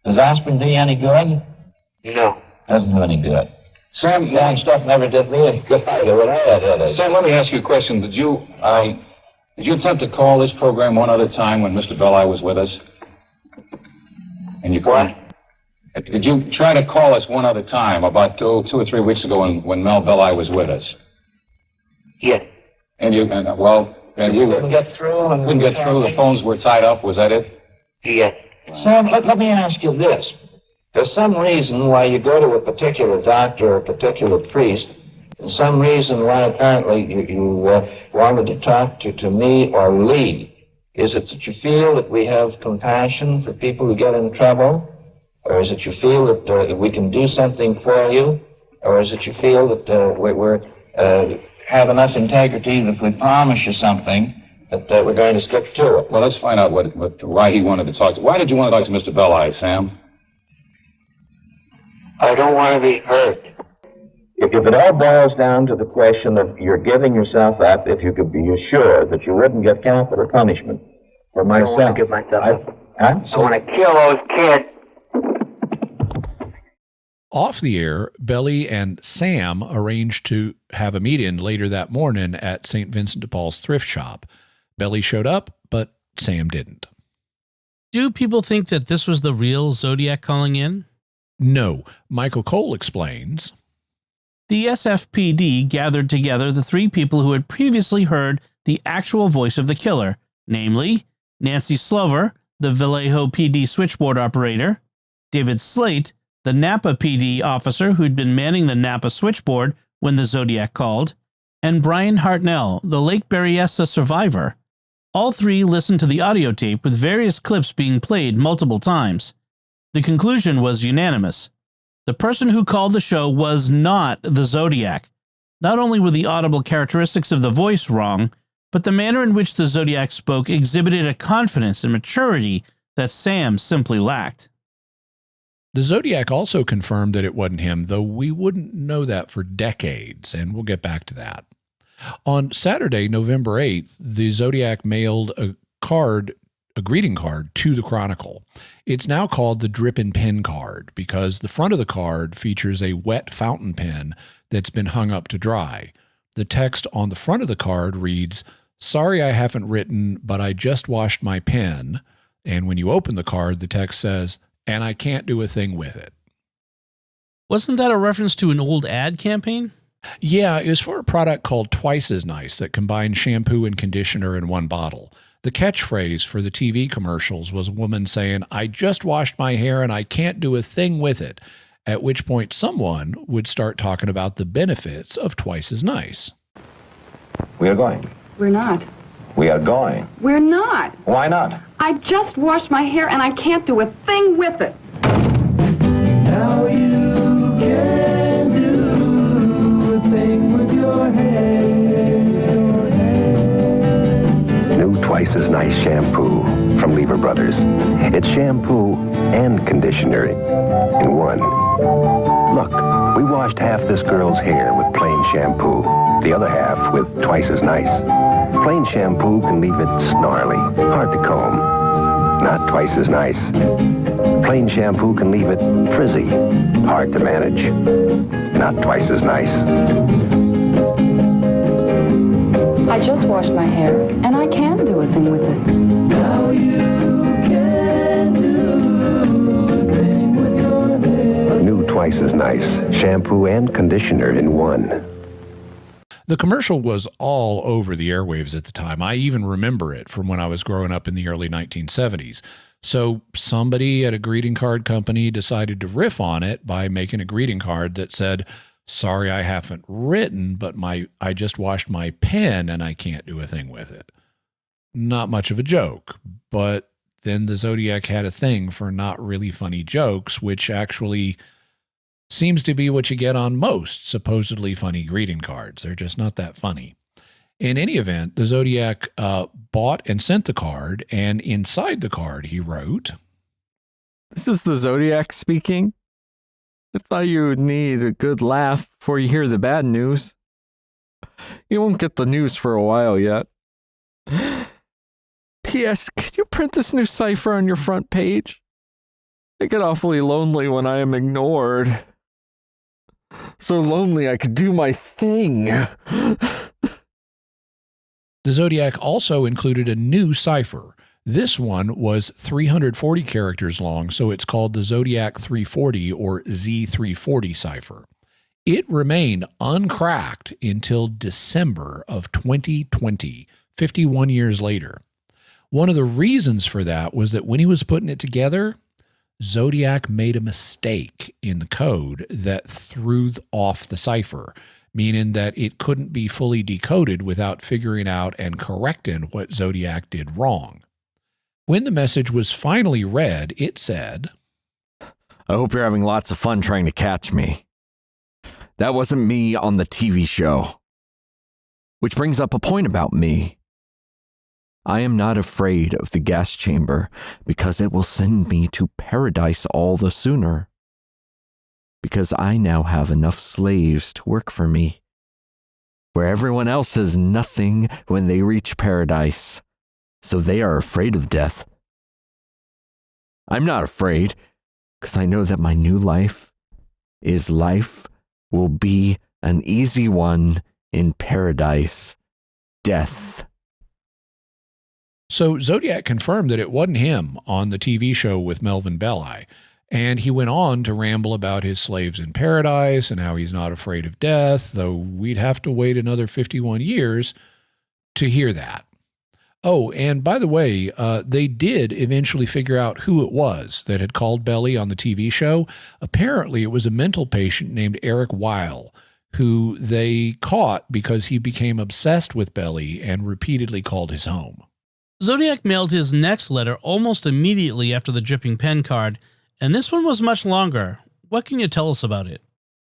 Does aspirin do you any good? No. Doesn't do any good. Sam, That stuff never did me any good either when I had headaches. Sam, let me ask you a question. Did you attempt to call this program one other time when Mr. Belli was with us? And you couldn't? Did you try to call us one other time about 2 or 3 weeks ago when Mel Belli was with us? Yes. And you couldn't get through? Couldn't get through. The phones were tied up. Was that it? Yes. Sam, let me ask you this. There's some reason why you go to a particular doctor or a particular priest, and some reason why apparently you wanted to talk to me or Lee. Is it that you feel that we have compassion for people who get in trouble? Or is it you feel that we can do something for you? Or is it you feel that we have enough integrity that if we promise you something, that we're going to stick to it? Well, let's find out why he wanted to talk to. Why did you want to talk to Mr. Belli, Sam? I don't want to be hurt. If it all boils down to the question of you're giving yourself up, if you could be assured that you wouldn't get capital punishment for myself. I don't want to give myself up. I want to kill those kids. Off the air, Belly and Sam arranged to have a meet-in later that morning at St. Vincent de Paul's thrift shop. Belly showed up, but Sam didn't. Do people think that this was the real Zodiac calling in? No. Michael Cole explains. The SFPD gathered together the 3 people who had previously heard the actual voice of the killer, namely Nancy Slover, the Vallejo PD switchboard operator, David Slate, the Napa PD officer who'd been manning the Napa switchboard when the Zodiac called, and Brian Hartnell, the Lake Berryessa survivor. All 3 listened to the audio tape with various clips being played multiple times. The conclusion was unanimous. The person who called the show was not the Zodiac. Not only were the audible characteristics of the voice wrong, but the manner in which the Zodiac spoke exhibited a confidence and maturity that Sam simply lacked. The Zodiac also confirmed that it wasn't him, though we wouldn't know that for decades, and we'll get back to that. On Saturday, November 8th, the Zodiac mailed a greeting card to the Chronicle. It's now called the Drippin' Pen card because the front of the card features a wet fountain pen that's been hung up to dry. The text on the front of the card reads, "Sorry I haven't written, but I just washed my pen." And when you open the card, the text says, "And I can't do a thing with it." Wasn't that a reference to an old ad campaign? Yeah, it was for a product called Twice as Nice that combined shampoo and conditioner in one bottle. The catchphrase for the TV commercials was a woman saying, "I just washed my hair and I can't do a thing with it," at which point someone would start talking about the benefits of Twice as Nice. We are going. We're not. We are going. We're not. Why not? I just washed my hair and I can't do a thing with it. Now you can do a thing with your hair. New Twice as Nice shampoo from Lever Brothers. It's shampoo and conditioner in one. Look, we washed half this girl's hair with plain shampoo, the other half with Twice as Nice. Plain shampoo can leave it snarly, hard to comb. Not Twice as Nice. Plain shampoo can leave it frizzy, hard to manage. Not Twice as Nice. I just washed my hair and I can do a thing with it. Now you can do a thing with your hair. New Twice as Nice shampoo and conditioner in one. The commercial was all over the airwaves at the time. I even remember it from when I was growing up in the early 1970s. So somebody at a greeting card company decided to riff on it by making a greeting card that said, "Sorry, I haven't written, but I just washed my pen and I can't do a thing with it." Not much of a joke, but then the Zodiac had a thing for not really funny jokes, which actually seems to be what you get on most supposedly funny greeting cards. They're just not that funny. In any event, the Zodiac bought and sent the card, and inside the card he wrote, This is the Zodiac speaking. I thought you would need a good laugh before you hear the bad news. You won't get the news for a while yet. P.S. Could you print this new cipher on your front page? I get awfully lonely when I am ignored. So lonely I could do my thing. The Zodiac also included a new cipher. This one was 340 characters long, so it's called the Zodiac 340 or Z340 cipher. It remained uncracked until December of 2020, 51 years later. One of the reasons for that was that when he was putting it together, Zodiac made a mistake in the code that threw off the cipher, meaning that it couldn't be fully decoded without figuring out and correcting what Zodiac did wrong. When the message was finally read, it said, I hope you're having lots of fun trying to catch me. That wasn't me on the TV show. Which brings up a point about me. I am not afraid of the gas chamber because it will send me to paradise all the sooner. Because I now have enough slaves to work for me, where everyone else has nothing when they reach paradise, so they are afraid of death. I'm not afraid, because I know that my new life will be an easy one in paradise, death. So Zodiac confirmed that it wasn't him on the TV show with Melvin Bell. And he went on to ramble about his slaves in paradise and how he's not afraid of death, though we'd have to wait another 51 years to hear that. Oh, and by the way, they did eventually figure out who it was that had called Belly on the TV show. Apparently, it was a mental patient named Eric Weil, who they caught because he became obsessed with Belly and repeatedly called his home. Zodiac mailed his next letter almost immediately after the dripping pen card, and this one was much longer. What can you tell us about it?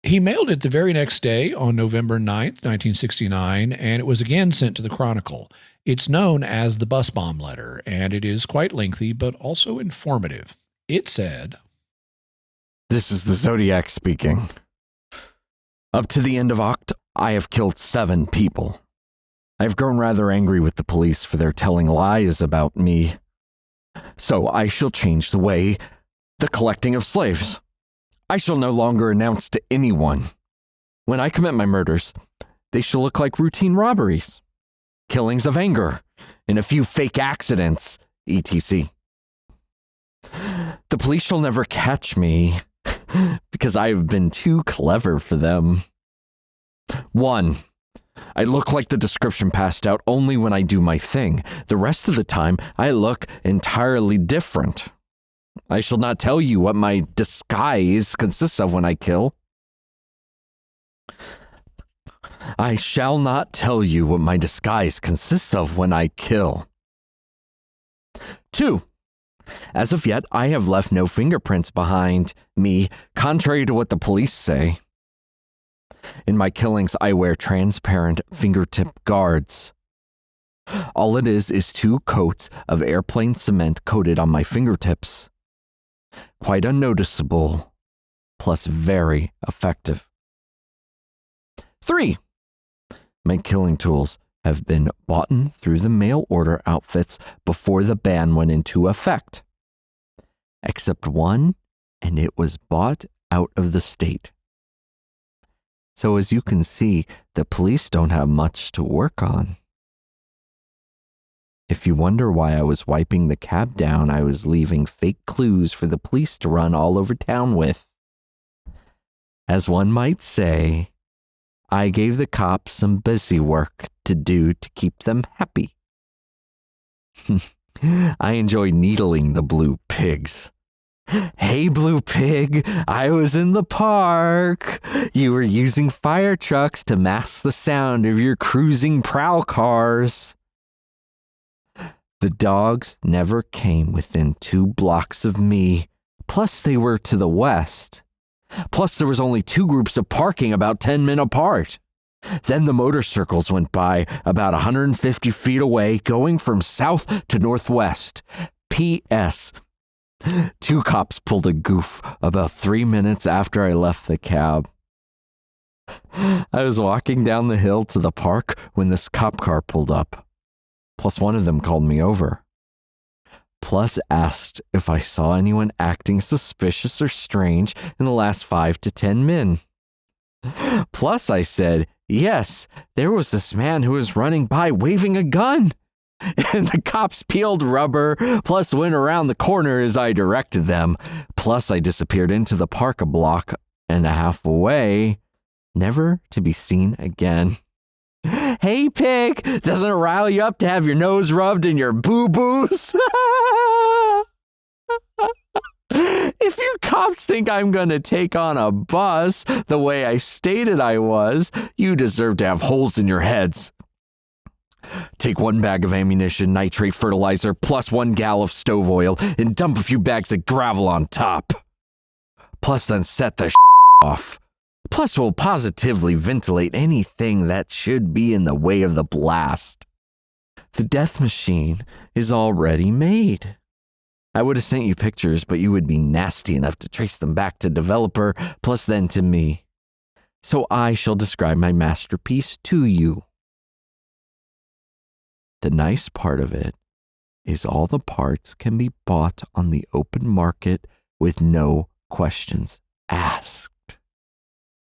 He mailed it the very next day on November 9th, 1969, and it was again sent to the Chronicle. It's known as the Bus Bomb Letter, and it is quite lengthy but also informative. It said, This is the Zodiac speaking. Up to the end of October, I have killed 7 people. I have grown rather angry with the police for their telling lies about me. So I shall change the collecting of slaves. I shall no longer announce to anyone. When I commit my murders, they shall look like routine robberies, killings of anger, and a few fake accidents, etc. The police shall never catch me because I have been too clever for them. 1. I look like the description passed out only when I do my thing. The rest of the time, I look entirely different. I shall not tell you what my disguise consists of when I kill. I shall not tell you what my disguise consists of when I kill. 2. As of yet, I have left no fingerprints behind me, contrary to what the police say. In my killings, I wear transparent fingertip guards. All it is 2 coats of airplane cement coated on my fingertips. Quite unnoticeable, plus very effective. 3. My killing tools have been bought through the mail order outfits before the ban went into effect. Except one, and it was bought out of the state. So as you can see, the police don't have much to work on. If you wonder why I was wiping the cab down, I was leaving fake clues for the police to run all over town with. As one might say, I gave the cops some busy work to do to keep them happy. I enjoy needling the blue pigs. Hey, blue pig, I was in the park. You were using fire trucks to mask the sound of your cruising prowl cars. The dogs never came within 2 blocks of me, plus they were to the west. Plus there was only 2 groups of parking about 10 men apart. Then the motorcycles went by about 150 feet away, going from south to northwest. P.S. 2 cops pulled a goof about 3 minutes after I left the cab. I was walking down the hill to the park when this cop car pulled up. Plus one of them called me over. Plus asked if I saw anyone acting suspicious or strange in the last 5 to 10 min. Plus I said, yes, there was this man who was running by waving a gun. And the cops peeled rubber, plus went around the corner as I directed them. Plus I disappeared into the park a block and a half away, never to be seen again. Hey, pig, doesn't it rile you up to have your nose rubbed in your boo-boos? If you cops think I'm going to take on a bus the way I stated I was, you deserve to have holes in your heads. Take 1 bag of ammunition, nitrate fertilizer, plus 1 gal of stove oil, and dump a few bags of gravel on top. Plus then set the off. Plus we'll positively ventilate anything that should be in the way of the blast. The death machine is already made. I would have sent you pictures, but you would be nasty enough to trace them back to developer, plus then to me. So I shall describe my masterpiece to you. The nice part of it is all the parts can be bought on the open market with no questions asked.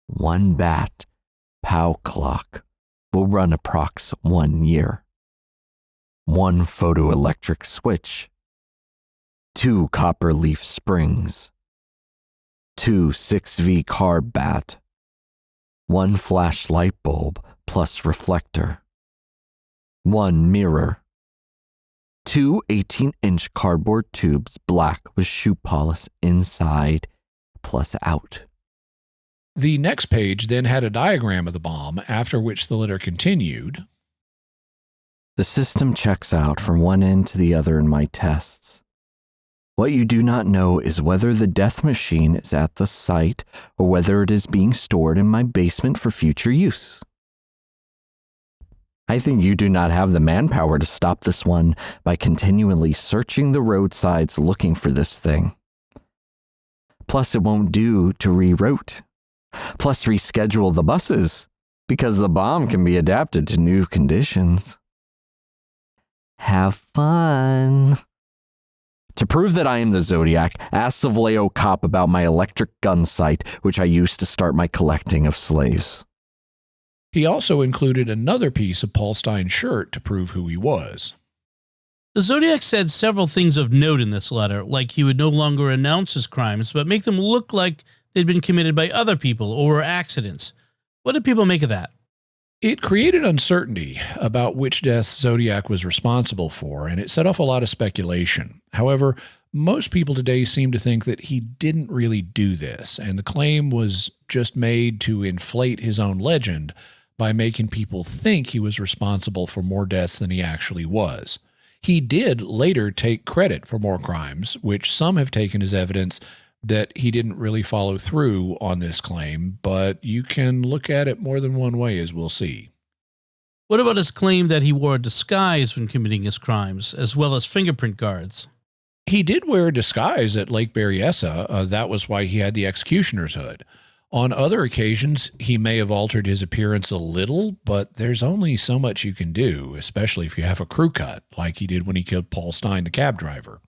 1 bat POW clock will run approx 1 year. 1 photoelectric switch. 2 copper leaf springs. 2 6V carb bat. 1 flashlight bulb plus reflector. 1 mirror. 2 18-inch cardboard tubes black with shoe polish inside plus out. The next page then had a diagram of the bomb, after which the letter continued. The system checks out from one end to the other in my tests. What you do not know is whether the death machine is at the site or whether it is being stored in my basement for future use. I think you do not have the manpower to stop this one by continually searching the roadsides looking for this thing. Plus, it won't do to reroute. Plus, reschedule the buses, because the bomb can be adapted to new conditions. Have fun. To prove that I am the Zodiac, ask the Vallejo cop about my electric gun sight, which I used to start my collecting of slaves. He also included another piece of Paul Stein's shirt to prove who he was. The Zodiac said several things of note in this letter, like he would no longer announce his crimes, but make them look like they'd been committed by other people or were accidents. What did people make of that? It created uncertainty about which deaths Zodiac was responsible for, and it set off a lot of speculation. However, most people today seem to think that he didn't really do this, and the claim was just made to inflate his own legend by making people think he was responsible for more deaths than he actually was. He did later take credit for more crimes, which some have taken as evidence that he didn't really follow through on this claim, but you can look at it more than one way, as we'll see. What about his claim that he wore a disguise when committing his crimes, as well as fingerprint guards? He did wear a disguise at Lake Berryessa. That was why he had the executioner's hood. On other occasions, he may have altered his appearance a little, but there's only so much you can do, especially if you have a crew cut, like he did when he killed Paul Stein, the cab driver.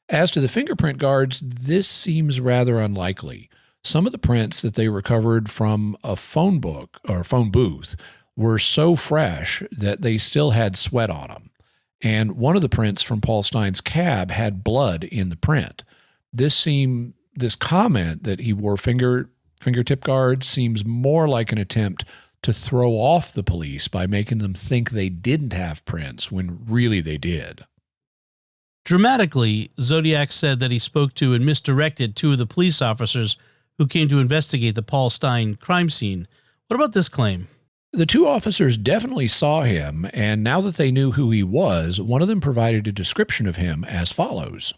As to the fingerprint guards, this seems rather unlikely. Some of the prints that they recovered from a phone booth were so fresh that they still had sweat on them. And one of the prints from Paul Stein's cab had blood in the print. This comment that he wore fingertip guards seems more like an attempt to throw off the police by making them think they didn't have prints when really they did. Dramatically, Zodiac said that he spoke to and misdirected two of the police officers who came to investigate the Paul Stein crime scene. What about this claim? The two officers definitely saw him, and now that they knew who he was, one of them provided a description of him as follows.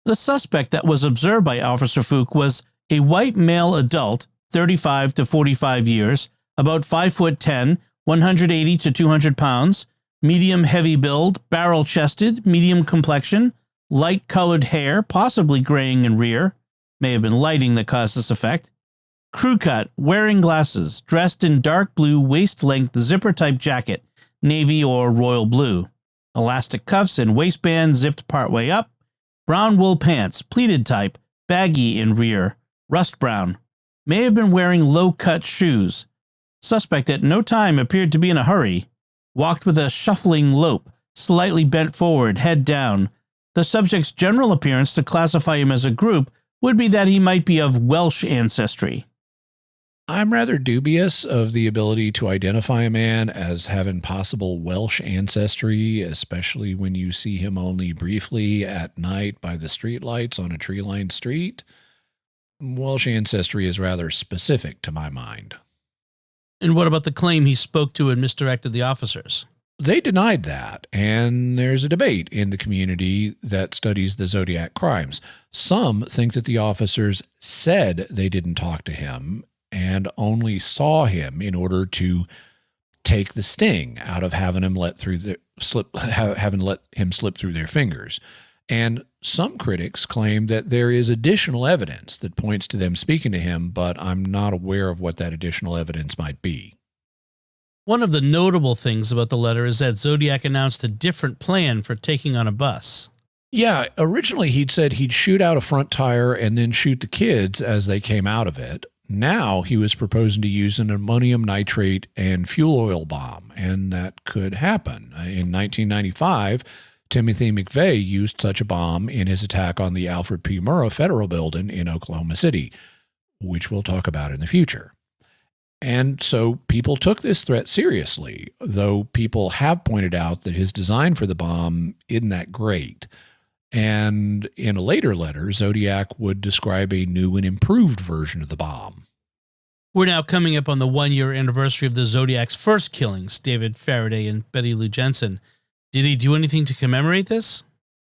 The suspect that was observed by Officer Fook was a white male adult, 35 to 45 years, about 5'10", 180 to 200 pounds, medium heavy build, barrel-chested, medium complexion, light-colored hair, possibly graying in rear, may have been lighting that caused this effect, crew cut, wearing glasses, dressed in dark blue waist-length zipper-type jacket, navy or royal blue, elastic cuffs and waistband zipped partway up, brown wool pants, pleated type, baggy in rear, rust brown, may have been wearing low-cut shoes. Suspect at no time appeared to be in a hurry. Walked with a shuffling lope, slightly bent forward, head down. The subject's general appearance to classify him as a group would be that he might be of Welsh ancestry. I'm rather dubious of the ability to identify a man as having possible Welsh ancestry, especially when you see him only briefly at night by the streetlights on a tree-lined street. Welsh ancestry is rather specific to my mind. And what about the claim he spoke to and misdirected the officers? They denied that, and there's a debate in the community that studies the Zodiac crimes. Some think that the officers said they didn't talk to him and only saw him in order to take the sting out of having him let him slip through their fingers. And some critics claim that there is additional evidence that points to them speaking to him, but I'm not aware of what that additional evidence might be. One of the notable things about the letter is that Zodiac announced a different plan for taking on a bus. Yeah, originally he'd said he'd shoot out a front tire and then shoot the kids as they came out of it. Now he was proposing to use an ammonium nitrate and fuel oil bomb, and that could happen. In 1995, Timothy McVeigh used such a bomb in his attack on the Alfred P. Murrah Federal Building in Oklahoma City, which we'll talk about in the future. And so people took this threat seriously, though people have pointed out that his design for the bomb isn't that great. And in a later letter, Zodiac would describe a new and improved version of the bomb. We're now coming up on the 1-year anniversary of the Zodiac's first killings, David Faraday and Betty Lou Jensen. Did he do anything to commemorate this?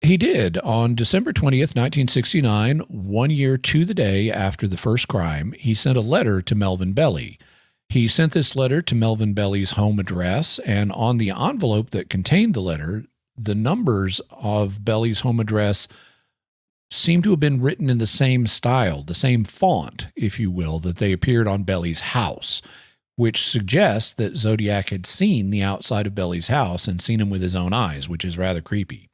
He did. On December 20th, 1969, 1 year to the day after the first crime, he sent a letter to Melvin Bell. He sent this letter to Melvin Bell's home address, and on the envelope that contained the letter, the numbers of Bell's home address seem to have been written in the same style, the same font, if you will, that they appeared on Bell's house, which suggests that Zodiac had seen the outside of Bell's house and seen him with his own eyes, which is rather creepy.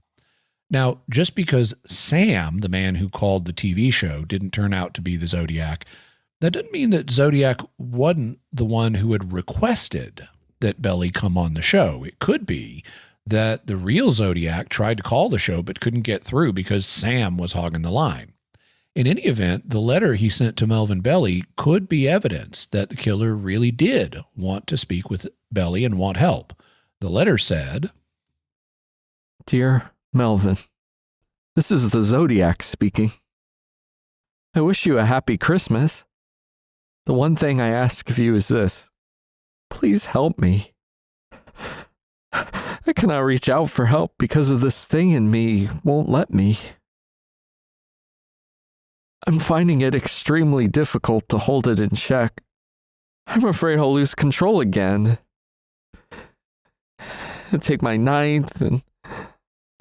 Now, just because Sam, the man who called the TV show, didn't turn out to be the Zodiac, that doesn't mean that Zodiac wasn't the one who had requested that Belly come on the show. It could be that the real Zodiac tried to call the show but couldn't get through because Sam was hogging the line. In any event, the letter he sent to Melvin Belly could be evidence that the killer really did want to speak with Belly and want help. The letter said, Dear Melvin, this is the Zodiac speaking. I wish you a happy Christmas. The one thing I ask of you is this. Please help me. I cannot reach out for help because of this thing in me won't let me. I'm finding it extremely difficult to hold it in check. I'm afraid I'll lose control again. And take my 9th and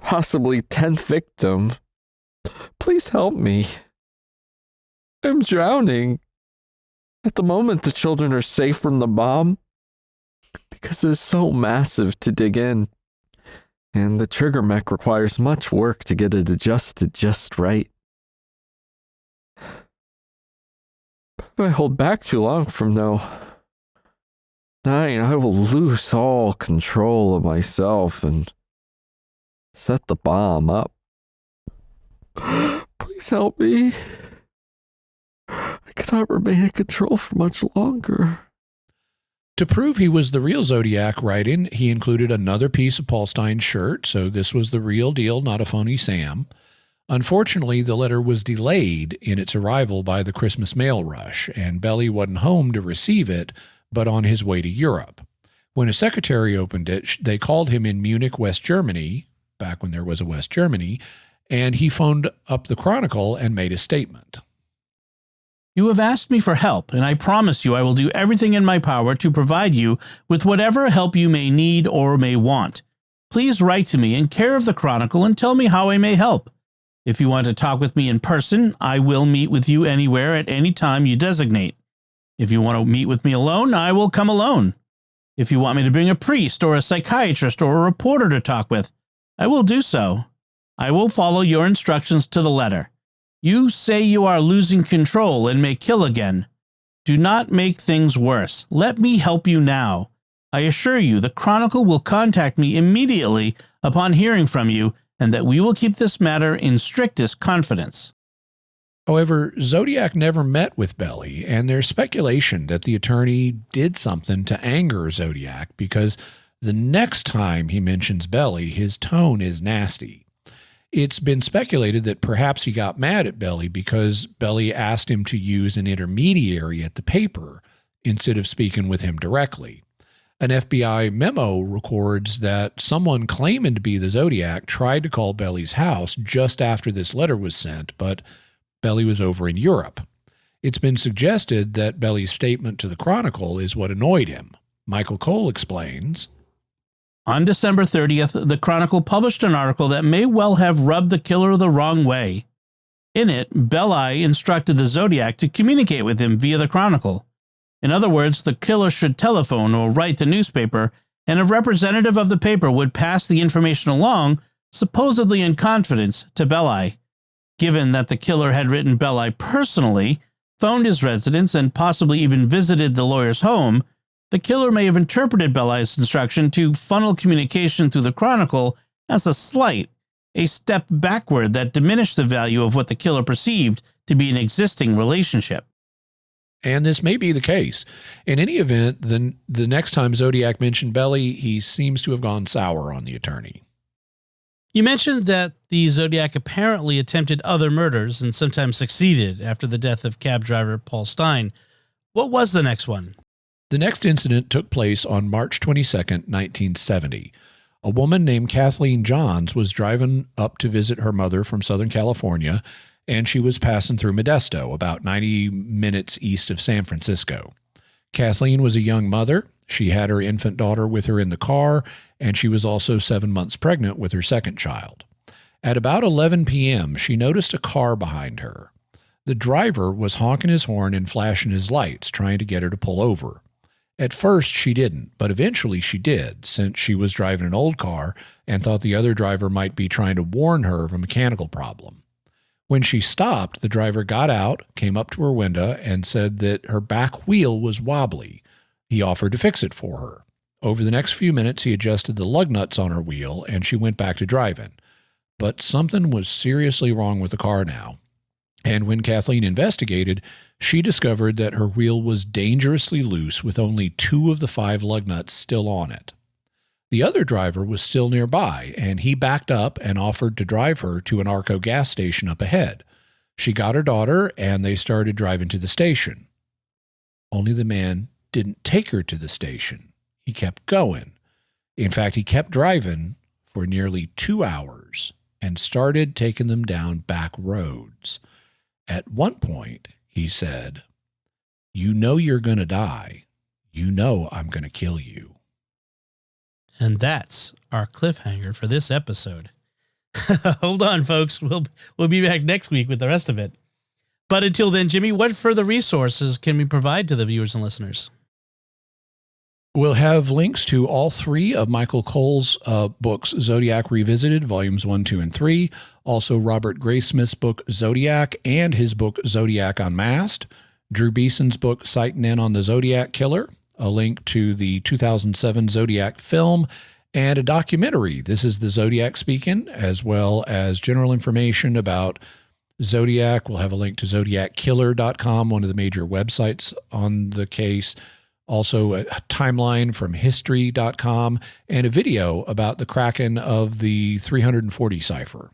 possibly 10th victim. Please help me. I'm drowning. At the moment, the children are safe from the bomb because it's so massive to dig in, and the trigger mech requires much work to get it adjusted just right. But if I hold back too long from now, 9, I will lose all control of myself and set the bomb up. Please help me. I cannot remain in control for much longer. To prove he was the real Zodiac writing, he included another piece of Paul Stein's shirt, so this was the real deal, not a phony Sam. Unfortunately, the letter was delayed in its arrival by the Christmas mail rush, and Belly wasn't home to receive it, but on his way to Europe. When a secretary opened it, they called him in Munich, West Germany, back when there was a West Germany, and he phoned up the Chronicle and made a statement. You have asked me for help, and I promise you I will do everything in my power to provide you with whatever help you may need or may want. Please write to me in care of the Chronicle and tell me how I may help. If you want to talk with me in person, I will meet with you anywhere at any time you designate. If you want to meet with me alone, I will come alone. If you want me to bring a priest or a psychiatrist or a reporter to talk with, I will do so. I will follow your instructions to the letter. You say you are losing control and may kill again. Do not make things worse. Let me help you now. I assure you the Chronicle will contact me immediately upon hearing from you, and that we will keep this matter in strictest confidence. However, Zodiac never met with Belly, and there's speculation that the attorney did something to anger Zodiac because the next time he mentions Belly, his tone is nasty. It's been speculated that perhaps he got mad at Belly because Belly asked him to use an intermediary at the paper instead of speaking with him directly. An FBI memo records that someone claiming to be the Zodiac tried to call Belly's house just after this letter was sent, but Belly was over in Europe. It's been suggested that Belly's statement to the Chronicle is what annoyed him. Michael Cole explains, On December 30th, the Chronicle published an article that may well have rubbed the killer the wrong way. In it, Belli instructed the Zodiac to communicate with him via the Chronicle. In other words, the killer should telephone or write the newspaper, and a representative of the paper would pass the information along, supposedly in confidence, to Belli. Given that the killer had written Belli personally, phoned his residence, and possibly even visited the lawyer's home, the killer may have interpreted Belli's instruction to funnel communication through the Chronicle as a slight, a step backward that diminished the value of what the killer perceived to be an existing relationship. And this may be the case. In any event, the next time Zodiac mentioned Belly, he seems to have gone sour on the attorney. You mentioned that the Zodiac apparently attempted other murders and sometimes succeeded after the death of cab driver Paul Stein. What was the next one? The next incident took place on March 22nd, 1970. A woman named Kathleen Johns was driving up to visit her mother from Southern California, and she was passing through Modesto, about 90 minutes east of San Francisco. Kathleen was a young mother. She had her infant daughter with her in the car, and she was also 7 months pregnant with her second child. At about 11 p.m., she noticed a car behind her. The driver was honking his horn and flashing his lights, trying to get her to pull over. At first, she didn't, but eventually she did, since she was driving an old car and thought the other driver might be trying to warn her of a mechanical problem. When she stopped, the driver got out, came up to her window, and said that her back wheel was wobbly. He offered to fix it for her. Over the next few minutes, he adjusted the lug nuts on her wheel, and she went back to driving. But something was seriously wrong with the car now. And when Kathleen investigated, she discovered that her wheel was dangerously loose with only 2 of the 5 lug nuts still on it. The other driver was still nearby, and he backed up and offered to drive her to an Arco gas station up ahead. She got her daughter, and they started driving to the station. Only the man didn't take her to the station. He kept going. In fact, he kept driving for nearly 2 hours and started taking them down back roads. At one point, he said, "You know you're going to die. You know I'm going to kill you." And that's our cliffhanger for this episode. Hold on, folks. We'll be back next week with the rest of it. But until then, Jimmy, what further resources can we provide to the viewers and listeners? We'll have links to all 3 of Michael Cole's books, Zodiac Revisited, Volumes 1, 2, and 3. Also, Robert Graysmith's book, Zodiac, and his book, Zodiac Unmasked. Drew Beeson's book, Sighting In on the Zodiac Killer. A link to the 2007 Zodiac film, and a documentary. This is the Zodiac speaking, as well as general information about Zodiac. We'll have a link to ZodiacKiller.com, one of the major websites on the case. Also a timeline from history.com, and a video about the cracking of the 340 cipher.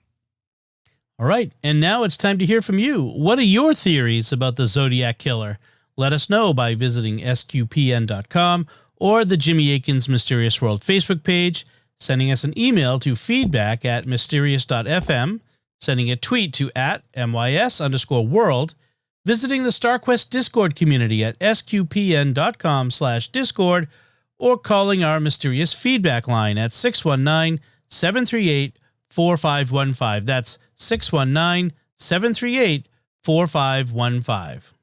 All right. And now it's time to hear from you. What are your theories about the Zodiac Killer? Let us know by visiting sqpn.com or the Jimmy Akin's Mysterious World Facebook page, sending us an email to feedback@mysterious.fm, sending a tweet to @mys_world, visiting the StarQuest Discord community at sqpn.com/discord, or calling our mysterious feedback line at 619-738-4515. That's 619-738-4515.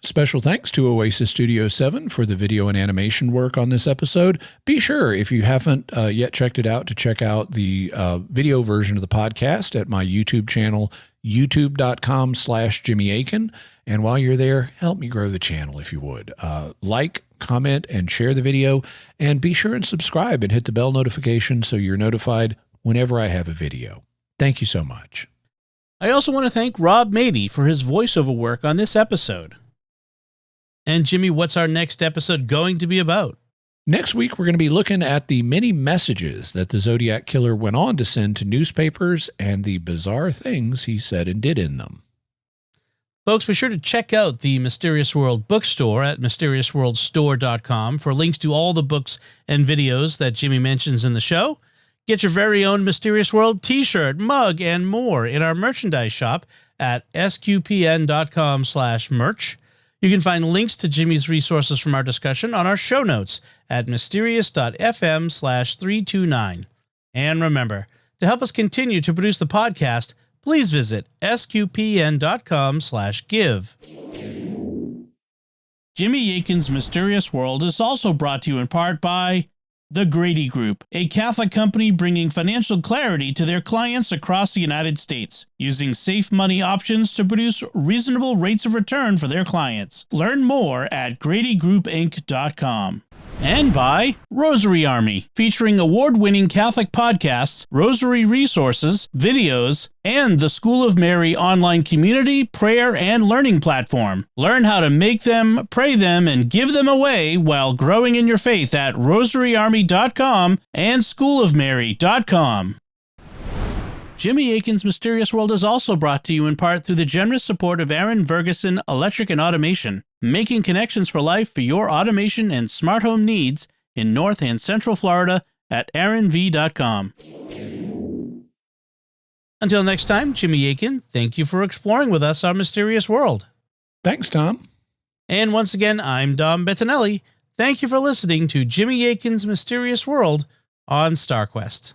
Special thanks to Oasis Studio 7 for the video and animation work on this episode. Be sure, if you haven't yet checked it out, to check out the video version of the podcast at my YouTube channel, youtube.com/Jimmy Akin. And while you're there, help me grow the channel if you would. Like, comment, and share the video. And be sure and subscribe and hit the bell notification so you're notified whenever I have a video. Thank you so much. I also want to thank Rob Mady for his voiceover work on this episode. And Jimmy, what's our next episode going to be about? Next week, we're going to be looking at the many messages that the Zodiac Killer went on to send to newspapers and the bizarre things he said and did in them. Folks, be sure to check out the Mysterious World bookstore at mysteriousworldstore.com for links to all the books and videos that Jimmy mentions in the show. Get your very own Mysterious World t-shirt, mug, and more in our merchandise shop at sqpn.com/merch. You can find links to Jimmy's resources from our discussion on our show notes at mysterious.fm/329. And remember, to help us continue to produce the podcast, please visit sqpn.com/give. Jimmy Akin's Mysterious World is also brought to you in part by The Grady Group, a Catholic company bringing financial clarity to their clients across the United States, using safe money options to produce reasonable rates of return for their clients. Learn more at GradyGroupInc.com. And by Rosary Army, featuring award-winning Catholic podcasts, rosary resources, videos, and the School of Mary online community, prayer, and learning platform. Learn how to make them, pray them, and give them away while growing in your faith at rosaryarmy.com and schoolofmary.com. Jimmy Akin's Mysterious World is also brought to you in part through the generous support of Aaron Vergeson Electric and Automation, making connections for life for your automation and smart home needs in North and Central Florida at aaronv.com. Until next time, Jimmy Akin, thank you for exploring with us our mysterious world. Thanks, Tom. And once again, I'm Dom Bettinelli. Thank you for listening to Jimmy Akin's Mysterious World on StarQuest.